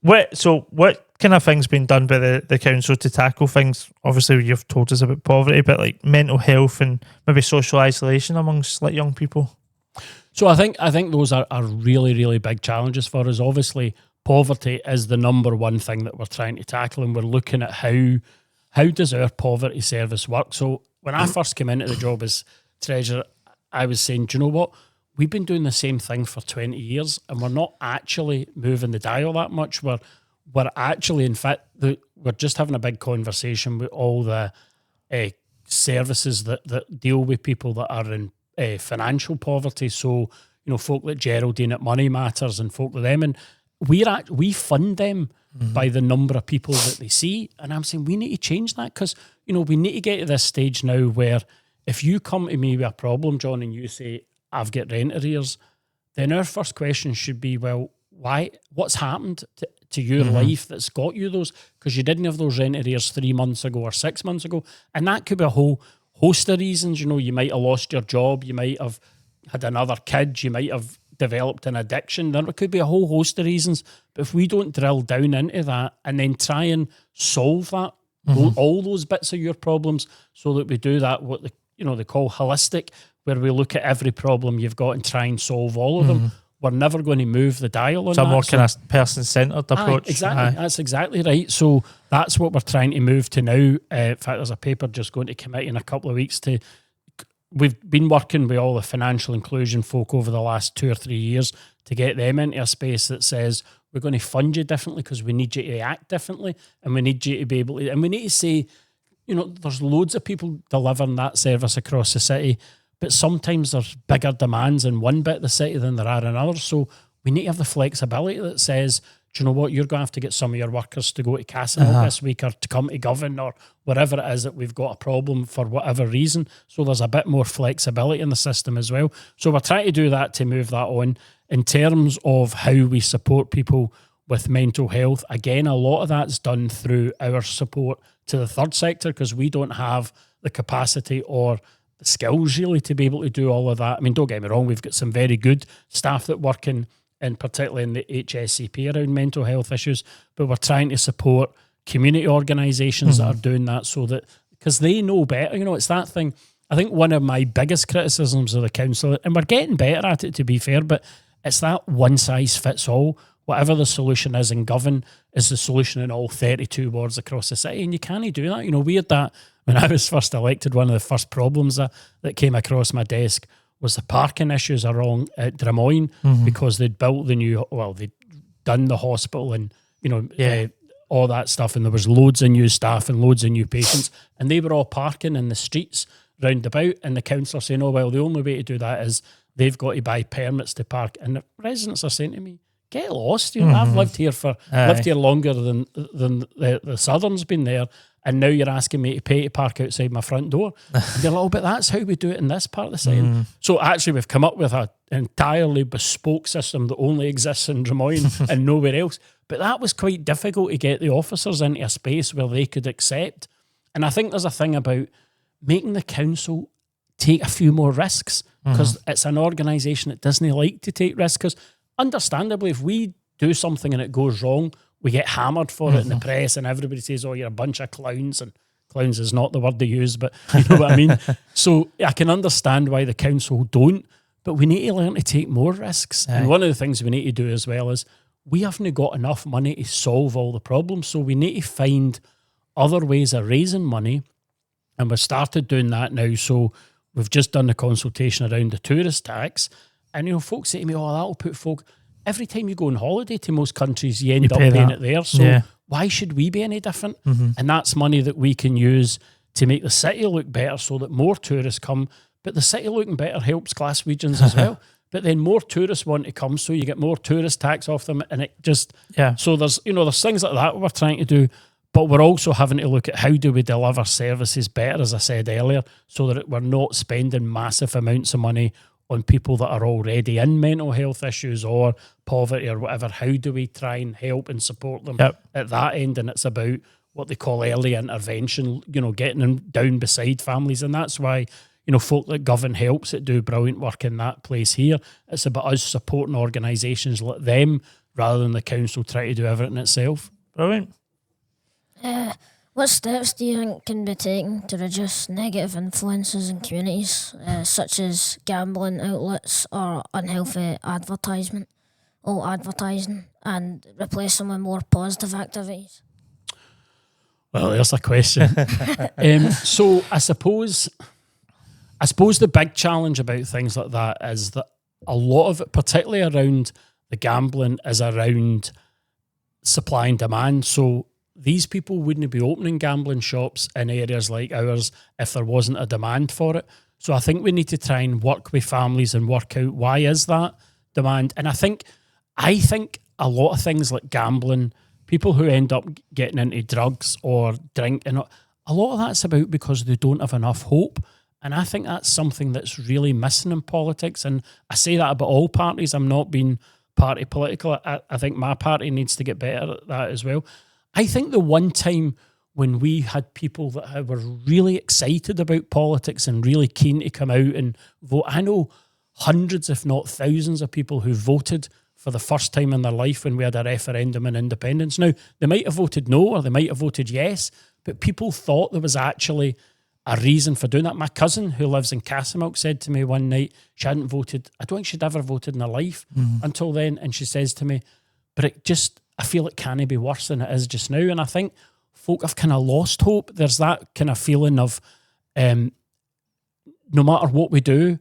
What kind of things been done by the council to tackle things? Obviously, you've told us about poverty, but like mental health and maybe social isolation amongst like young people. So I think those are really, really big challenges for us. Obviously, poverty is the number one thing that we're trying to tackle, and we're looking at how does our poverty service work. So when I first came into the job as treasurer, I was saying, do you know what? We've been doing the same thing for 20 years, and we're not actually moving the dial that much. We're actually, in fact, we're just having a big conversation with all the services that deal with people that are in financial poverty. So, folk like Geraldine at Money Matters and folk like them, and we fund them by the number of people that they see. And I'm saying we need to change that because, we need to get to this stage now where if you come to me with a problem, John, and you say, I've got rent arrears, then our first question should be, well, why? What's happened to your life that's got you those? Because you didn't have those rent arrears 3 months ago or 6 months ago. And that could be a whole host of reasons. You might have lost your job, you might have had another kid, you might have developed an addiction. There could be a whole host of reasons. But if we don't drill down into that and then try and solve that, all those bits of your problems, so that we do that, what they call holistic, where we look at every problem you've got and try and solve all of them, we're never going to move the dial on that. It's a more kind of person-centred approach. Exactly. That's exactly right. So that's what we're trying to move to now. In fact, there's a paper just going to committee in a couple of weeks to we've been working with all the financial inclusion folk over the last 2 or 3 years to get them into a space that says we're going to fund you differently because we need you to act differently, and we need you to be able to, and we need to say, there's loads of people delivering that service across the city, but sometimes there's bigger demands in one bit of the city than there are in others. So we need to have the flexibility that says, do you know what, you're going to have to get some of your workers to go to Castlemilk this week, or to come to Govan, or wherever it is that we've got a problem for whatever reason. So there's a bit more flexibility in the system as well. So we're trying to do that to move that on. In terms of how we support people with mental health, again, a lot of that's done through our support to the third sector, because we don't have the capacity or the skills really to be able to do all of that. I mean, don't get me wrong, we've got some very good staff that work in particularly in the HSCP around mental health issues, but we're trying to support community organisations that are doing that, so that, because they know better, it's that thing. I think one of my biggest criticisms of the council, and we're getting better at it to be fair, but it's that one size fits all. Whatever the solution is in Govan is the solution in all 32 wards across the city, and you can't do that. We had that when I was first elected. One of the first problems that came across my desk was the parking issues along at Drummoyne, because they'd built they'd done the hospital and, all that stuff, and there was loads of new staff and loads of new patients, and they were all parking in the streets round about, and the council saying, the only way to do that is they've got to buy permits to park. And the residents are saying to me, get lost. I've lived here longer than the Southern's been there, and now you're asking me to pay to park outside my front door. And they're like, but that's how we do it in this part of the city. So actually we've come up with an entirely bespoke system that only exists in Drummoyne and nowhere else. But that was quite difficult to get the officers into a space where they could accept. And I think there's a thing about making the council take a few more risks, because it's an organisation that doesn't like to take risks. Because understandably, if we do something and it goes wrong, we get hammered for it in the press, and everybody says, you're a bunch of clowns. And clowns is not the word they use, but you know what I mean? So I can understand why the council don't, but we need to learn to take more risks. And one of the things we need to do as well is we haven't got enough money to solve all the problems. So we need to find other ways of raising money. And we've started doing that now. So we've just done the consultation around the tourist tax. And, folks say to me, that'll put folk... Every time you go on holiday to most countries, you end up paying it there. So why should we be any different? And that's money that we can use to make the city look better, so that more tourists come. But the city looking better helps Glaswegians as well. But then more tourists want to come, so you get more tourist tax off them. And it just... So there's things like that we're trying to do. But we're also having to look at how do we deliver services better, as I said earlier, so that we're not spending massive amounts of money on people that are already in mental health issues or poverty or whatever. How do we try and help and support them at that end? And it's about what they call early intervention, getting them down beside families. And that's why, folk like Govan helps that do brilliant work in that place here. It's about us supporting organisations like them rather than the council trying to do everything itself. Brilliant. What steps do you think can be taken to reduce negative influences in communities, such as gambling outlets or unhealthy advertising, and replace them with more positive activities? Well, there's a question. So I suppose the big challenge about things like that is that a lot of it, particularly around the gambling, is around supply and demand. So these people wouldn't be opening gambling shops in areas like ours if there wasn't a demand for it. So I think we need to try and work with families and work out why is that demand. And I think a lot of things like gambling, people who end up getting into drugs or drink, and a lot of that's about because they don't have enough hope. And I think that's something that's really missing in politics. And I say that about all parties. I'm not being party political. I think my party needs to get better at that as well. I think the one time when we had people that were really excited about politics and really keen to come out and vote, I know hundreds, if not thousands of people who voted for the first time in their life when we had a referendum on independence. Now, they might have voted no or they might have voted yes, but people thought there was actually a reason for doing that. My cousin who lives in Castlemilk said to me one night she hadn't voted. I don't think she'd ever voted in her life until then. And she says to me, but I feel it can't be worse than it is just now. And I think folk have kind of lost hope. There's that kind of feeling of no matter what we do,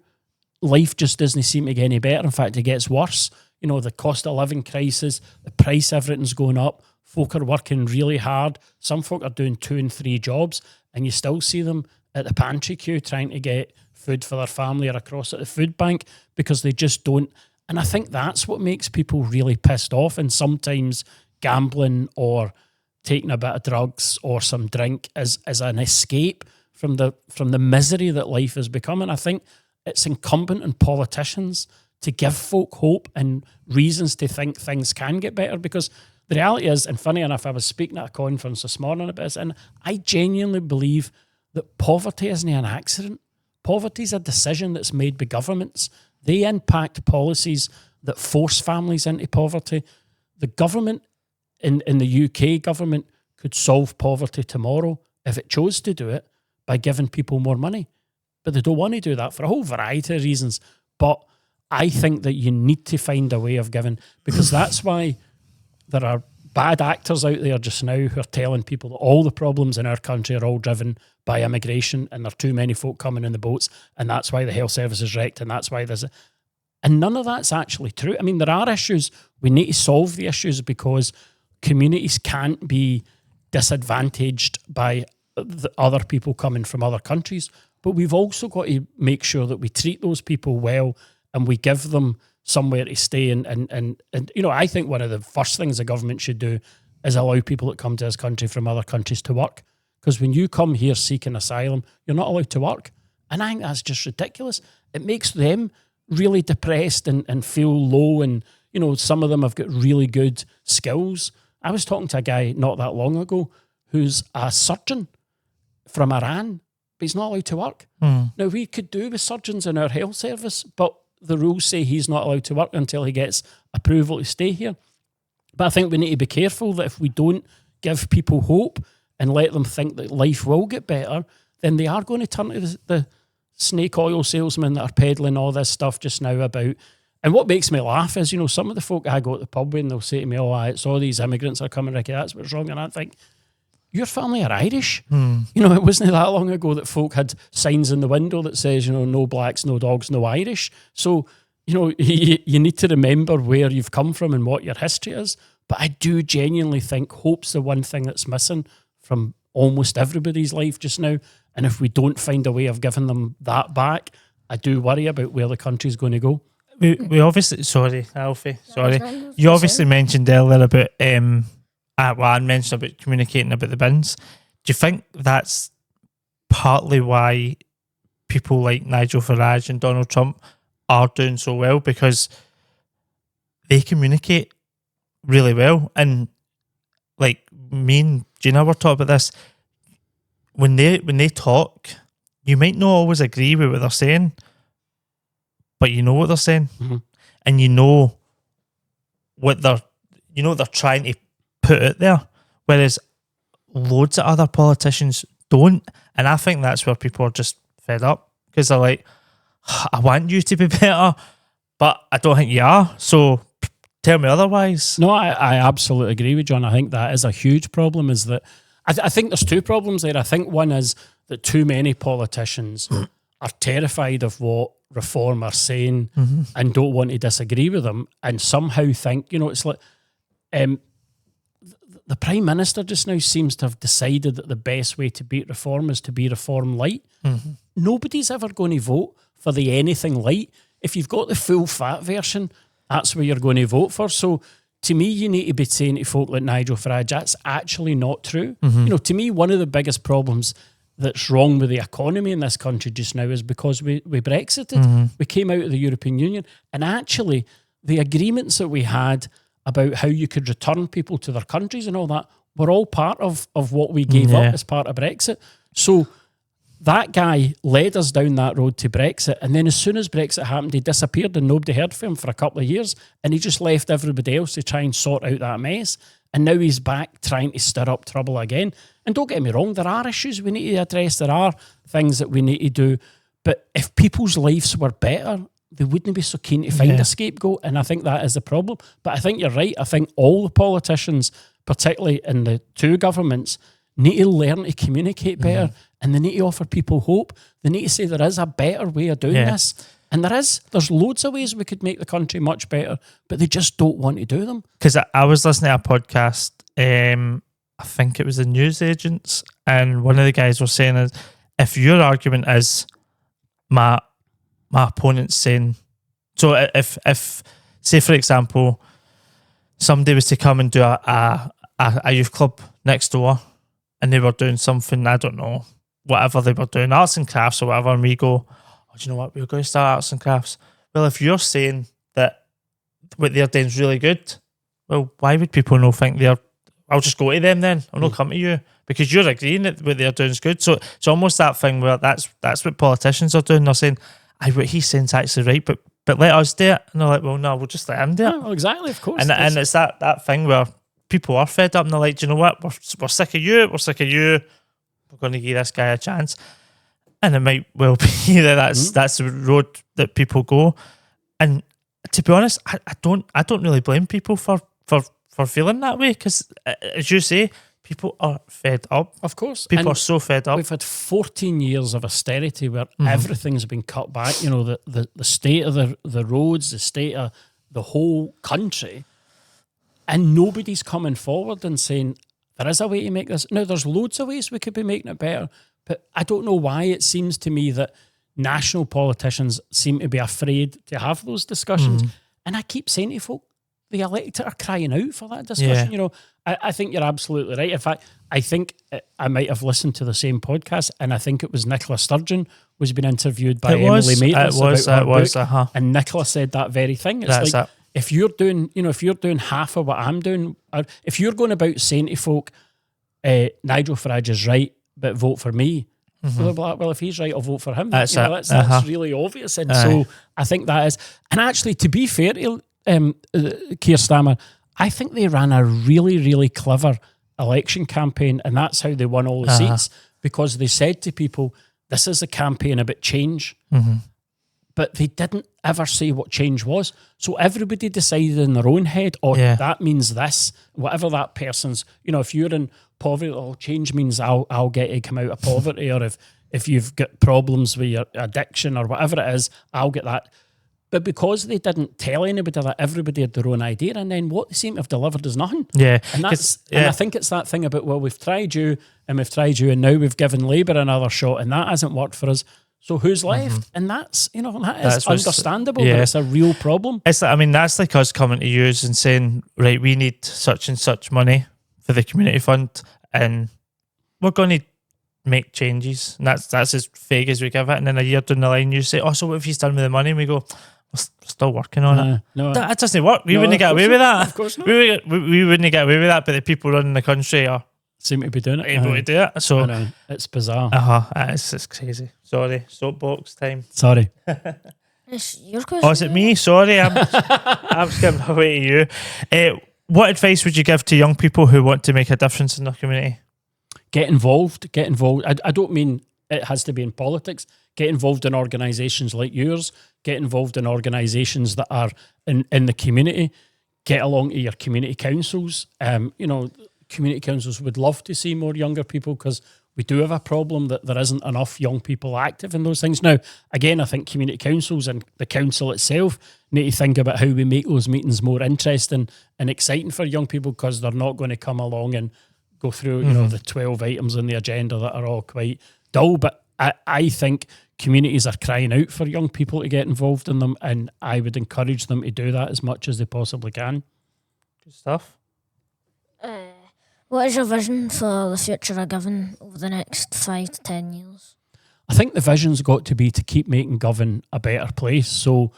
life just doesn't seem to get any better. In fact, it gets worse. You know, the cost of living crisis, the price, everything's going up. Folk are working really hard. Some folk are doing 2 and 3 jobs, and you still see them at the pantry queue trying to get food for their family or across at the food bank because they just don't. And I think that's what makes people really pissed off. And sometimes gambling or taking a bit of drugs or some drink is an escape from the misery that life is becoming. I think it's incumbent on politicians to give folk hope and reasons to think things can get better, because the reality is, and funny enough, I was speaking at a conference this morning about this, and I genuinely believe that poverty isn't an accident. Poverty is a decision that's made by governments. They impact policies that force families into poverty. The government in the UK government could solve poverty tomorrow if it chose to do it by giving people more money. But they don't want to do that for a whole variety of reasons. But I think that you need to find a way of giving, because that's why there are bad actors out there just now who are telling people that all the problems in our country are all driven by immigration and there are too many folk coming in the boats, and that's why the health service is wrecked, and that's why there's a... And none of that's actually true. I mean, there are issues. We need to solve the issues because communities can't be disadvantaged by the other people coming from other countries. But we've also got to make sure that we treat those people well and we give them somewhere to stay. And you know, I think one of the first things the government should do is allow people that come to this country from other countries to work. Because when you come here seeking asylum, you're not allowed to work. And I think that's just ridiculous. It makes them really depressed and feel low. And, you know, some of them have got really good skills. I was talking to a guy not that long ago who's a surgeon from Iran, but he's not allowed to work. Now, we could do with surgeons in our health service, but the rules say he's not allowed to work until he gets approval to stay here. But I think we need to be careful that if we don't give people hope and let them think that life will get better, then they are going to turn to the snake oil salesmen that are peddling all this stuff just now about. And what makes me laugh is, you know, some of the folk I go to the pub with and they'll say to me, oh, it's all these immigrants are coming, Ricky, that's what's wrong. And I think, your family are Irish. You know, it wasn't that long ago that folk had signs in the window that says, you know, no blacks, no dogs, no Irish. So, you know, you need to remember where you've come from and what your history is. But I do genuinely think hope's the one thing that's missing from almost everybody's life just now. And if we don't find a way of giving them that back, I do worry about where the country's going to go. We obviously, sorry, Alfie, sorry. You obviously mentioned earlier about, I mentioned about communicating about the bins. Do you think that's partly why people like Nigel Farage and Donald Trump are doing so well? Because they communicate really well. And like me and Gina were talking about this. When they talk, you might not always agree with what they're saying, but you know what they're saying, and you know what they're trying to put out there. Whereas loads of other politicians don't, and I think that's where people are just fed up because they're like, I want you to be better, but I don't think you are. So tell me otherwise. No, I absolutely agree with John. I think that is a huge problem. Is that I think there's two problems there. I think one is that too many politicians are terrified of what Reform are saying and don't want to disagree with them, and somehow think, you know, it's like the Prime Minister just now seems to have decided that the best way to beat Reform is to be Reform light. Nobody's ever going to vote for the anything light. If you've got the full fat version, that's where you're going to vote for. So to me, you need to be saying to folk like Nigel Farage, that's actually not true. You know, to me, one of the biggest problems that's wrong with the economy in this country just now is because we Brexited. We came out of the European Union, and actually the agreements that we had about how you could return people to their countries and all that were all part of what we gave up as part of Brexit. So that guy led us down that road to Brexit, and then as soon as Brexit happened, he disappeared and nobody heard from him for a couple of years, and he just left everybody else to try and sort out that mess. And now he's back trying to stir up trouble again. And don't get me wrong, there are issues we need to address. There are things that we need to do. But if people's lives were better, they wouldn't be so keen to find a scapegoat. And I think that is the problem. But I think you're right. I think all the politicians, particularly in the two governments, need to learn to communicate better, and they need to offer people hope. They need to say there is a better way of doing this. And there's loads of ways we could make the country much better, but they just don't want to do them. Because I was listening to a podcast, I think it was the news agents, and one of the guys was saying is, if your argument is my opponent's saying, so if say for example, somebody was to come and do a youth club next door, and they were doing something, I don't know, whatever they were doing, arts and crafts or whatever, and we go, do you know what, we're going to start arts and crafts. Well, if you're saying that what they're doing is really good, well, why would people not think I'll just go to them then, I'll not come to you, because you're agreeing that what they're doing is good. So it's almost that thing where that's what politicians are doing. They're saying, what he's saying is actually right, but let us do it. And they're like, well, no, we'll just let him do it. Well, exactly, of course. And it's that thing where people are fed up and they're like, do you know what, we're sick of you, we're going to give this guy a chance. And it might well be that that's the road that people go. And to be honest, I don't really blame people for feeling that way, because as you say, people are fed up. Of course. People are so fed up. We've had 14 years of austerity where everything's been cut back. You know, the state of the roads, the state of the whole country, and nobody's coming forward and saying, there is a way to make this. Now, there's loads of ways we could be making it better, but I don't know why it seems to me that national politicians seem to be afraid to have those discussions. And I keep saying to folk, the elected are crying out for that discussion. Yeah. You know, I think you're absolutely right. In fact, I think I might have listened to the same podcast, and I think it was Nicola Sturgeon was being interviewed by Emily Maitlis about her book, and Nicola said that very thing. It's like, if you're doing half of what I'm doing, or if you're going about saying to folk, Nigel Farage is right, but vote for me. Well, if he's right, I'll vote for him. That's really obvious. And so I think that is. And actually, to be fair to Keir Starmer, I think they ran a really, really clever election campaign, and that's how they won all the seats, because they said to people, this is a campaign about change. But they didn't ever say what change was. So everybody decided in their own head, that means this, whatever that person's, if you're in poverty, change means I'll get to come out of poverty, or if you've got problems with your addiction or whatever it is, I'll get that. But because they didn't tell anybody that, everybody had their own idea, and then what they seem to have delivered is nothing. Yeah. And I think it's that thing about, well, we've tried you, and now we've given Labour another shot, and that hasn't worked for us. So who's left? And that's, that is understandable, but it's a real problem. That's like us coming to you and saying, right, we need such and such money for the community fund, and we're going to make changes. And that's as vague as we give it. And then a year down the line, you say, so what have you done with the money? And we go, we're still working on it. No, that doesn't work. We wouldn't get away with that. Of course not. We wouldn't get away with that, but the people running the country are seem to be doing it. Able to do it. So I know. It's bizarre. It's crazy. Sorry, soapbox time. Sorry. It's your question. Oh, is it me? Sorry, I'm skipping away to you. What advice would you give to young people who want to make a difference in their community? Get involved. I don't mean it has to be in politics. Get involved in organisations like yours. Get involved in organisations that are in the community. Get along to your community councils. Community councils would love to see more younger people, because we do have a problem that there isn't enough young people active in those things. Now, again, I think community councils and the council itself need to think about how we make those meetings more interesting and exciting for young people, because they're not going to come along and go through, the 12 items on the agenda that are all quite dull. But I think communities are crying out for young people to get involved in them, and I would encourage them to do that as much as they possibly can. Good stuff. What is your vision for the future of Govan over the next 5 to 10 years? I think the vision's got to be to keep making Govan a better place. So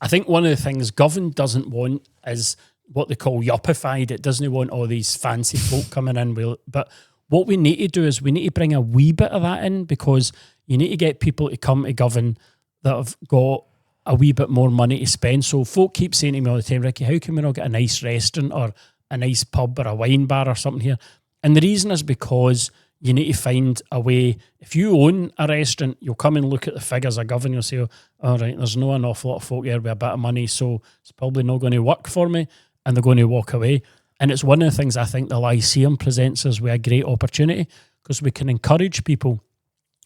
I think one of the things Govan doesn't want is what they call yuppified. It doesn't want all these fancy folk coming in. But what we need to do is we need to bring a wee bit of that in, because you need to get people to come to Govan that have got a wee bit more money to spend. So folk keep saying to me all the time, Ricky, how can we not get a nice restaurant or a nice pub or a wine bar or something here? And the reason is because you need to find a way. If you own a restaurant, you'll come and look at the figures of Govan, you'll say, all right, there's not an awful lot of folk here with a bit of money, so it's probably not going to work for me, and they're going to walk away. And it's one of the things I think the Lyceum presents us with a great opportunity, because we can encourage people.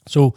So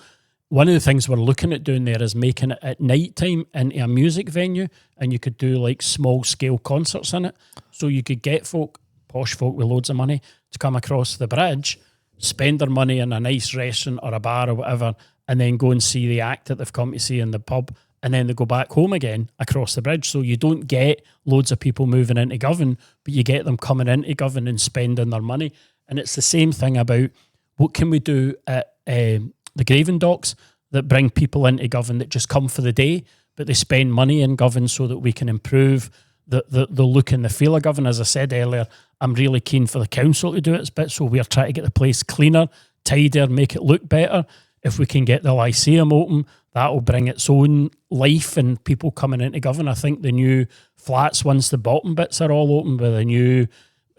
one of the things we're looking at doing there is making it at night time into a music venue, and you could do like small scale concerts in it. So you could get folk, posh folk with loads of money, to come across the bridge, spend their money in a nice restaurant or a bar or whatever, and then go and see the act that they've come to see in the pub, and then they go back home again across the bridge. So you don't get loads of people moving into Govan, but you get them coming into Govan and spending their money. And it's the same thing about what can we do at the Graven Docks that bring people into Govan that just come for the day, but they spend money in Govan so that we can improve the look and the feel of Govan. As I said earlier, I'm really keen for the council to do its bit, so we're trying to get the place cleaner, tidier, make it look better. If we can get the Lyceum open, that will bring its own life and people coming into Govan. I think the new flats, once the bottom bits are all open, with a new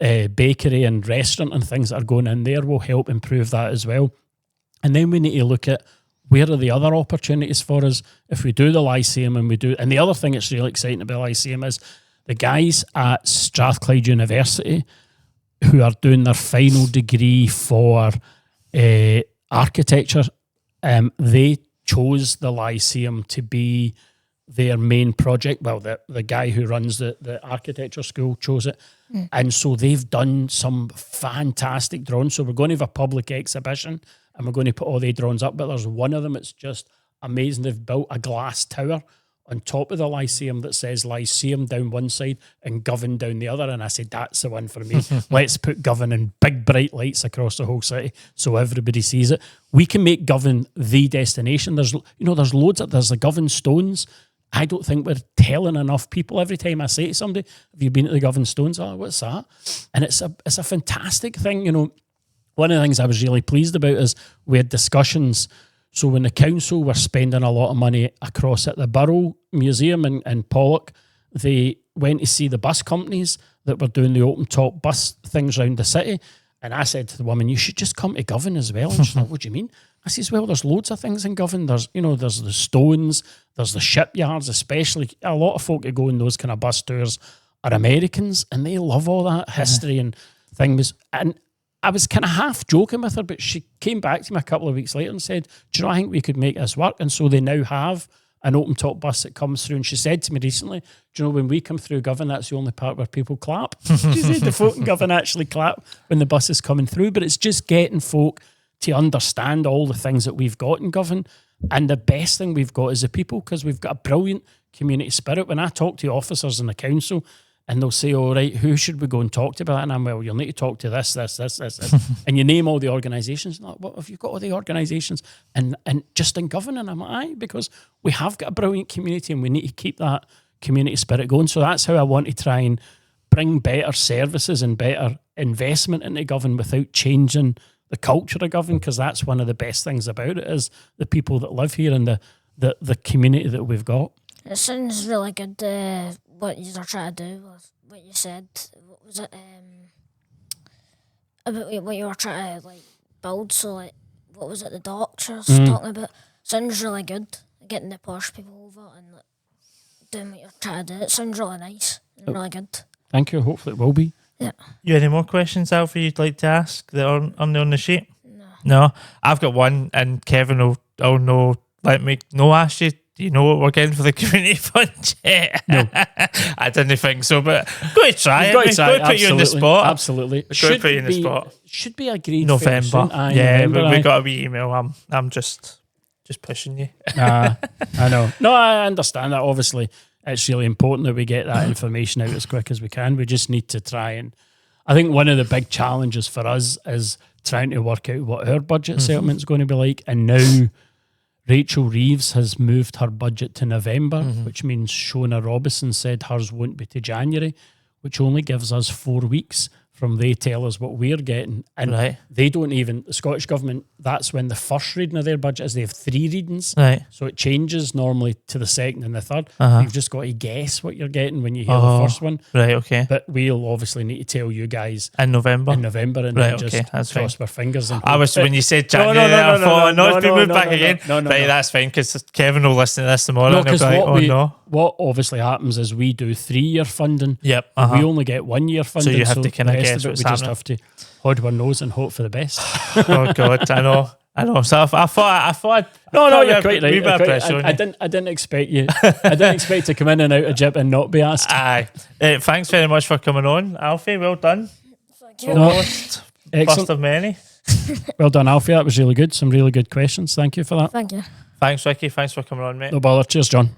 bakery and restaurant and things that are going in there, will help improve that as well. And then we need to look at where are the other opportunities for us if we do the Lyceum and we do. And the other thing that's really exciting about Lyceum is the guys at Strathclyde University who are doing their final degree for architecture. They chose the Lyceum to be their main project. Well, the guy who runs the architecture school chose it. And so they've done some fantastic drawings. So we're going to have a public exhibition and we're going to put all the drawings up. But there's one of them, it's just amazing. They've built a glass tower on top of the Lyceum that says Lyceum down one side and Govan down the other. And I said, that's the one for me. Let's put Govan in big bright lights across the whole city so everybody sees it. We can make Govan the destination. There's loads of, there's the Govan Stones. I don't think we're telling enough people. Every time I say to somebody, have you been to the Govan Stones? Oh, what's that? And it's a fantastic thing. One of the things I was really pleased about is we had discussions. So when the council were spending a lot of money across at the Borough Museum in Pollock, they went to see the bus companies that were doing the open-top bus things around the city. And I said to the woman, you should just come to Govan as well. And she's like, what do you mean? I says, well, there's loads of things in Govan. There's the Stones, there's the shipyards, especially. A lot of folk that go on those kind of bus tours are Americans, and they love all that history and things. And I was kind of half joking with her, but she came back to me a couple of weeks later and said, do you know, I think we could make this work. And so they now have an open top bus that comes through. And she said to me recently, do you know, when we come through Govan, that's the only part where people clap. She said the folk in Govan actually clap when the bus is coming through. But it's just getting folk to understand all the things that we've got in Govan. And the best thing we've got is the people, because we've got a brilliant community spirit. When I talk to officers in the council, and they'll say, all right, who should we go and talk to about that? And I'm, well, you'll need to talk to this. And you name all the organisations. Like, what have you got all the organisations? And just in Govan? And I'm like, aye, because we have got a brilliant community and we need to keep that community spirit going. So that's how I want to try and bring better services and better investment into Govan without changing the culture of Govan, because that's one of the best things about it is the people that live here and the community that we've got. It sounds really good, what you're trying to do, what you said. What was it? About what you were trying to build. So what was it? The doctors talking about. Sounds really good. Getting the posh people over and doing what you're trying to do. It sounds really nice and really good. Thank you. Hopefully it will be. Yeah. You any more questions, Alfie, you'd like to ask that aren't on the sheet? No. I've got one, and Kevin will know. Let me ask you. Do you know what we're getting for the community fund yet? No. I didn't think so, but go to try it. Go to put you in the spot. Absolutely. Go to put you in the spot. Should be agreed November. November, we got a wee email. I'm just pushing you. I know. No, I understand that. Obviously, it's really important that we get that information out as quick as we can. We just need to try and... I think one of the big challenges for us is trying to work out what our budget settlement is going to be like. And now... Rachel Reeves has moved her budget to November, which means Shona Robison said hers won't be to January, which only gives us 4 weeks from they tell us what we're getting. And they don't even, the Scottish Government that's when the first reading of their budget is. They have 3 readings. Right. So it changes normally to the second and the third. You've just got to guess what you're getting when you hear the first one. Right, okay. But we'll obviously need to tell you guys In November? and then just cross our fingers. And I was, when you said January, I thought, it's been moved back again. Right, that's fine, because Kevin will listen to this tomorrow and he'll be like, what obviously happens is we do 3-year funding. Yep. We only get 1-year funding. So you have to kind of guess what's happening. We just have to hold our nose and hope for the best. Oh God, I know. So I thought. No, you're quite right. I didn't expect you. I didn't expect to come in and out of GYIP and not be asked. Aye. Thanks very much for coming on, Alfie. Well done. Thank you. First of many. Well done, Alfie. That was really good. Some really good questions. Thank you for that. Thank you. Thanks, Ricky. Thanks for coming on, mate. No bother. Cheers, John.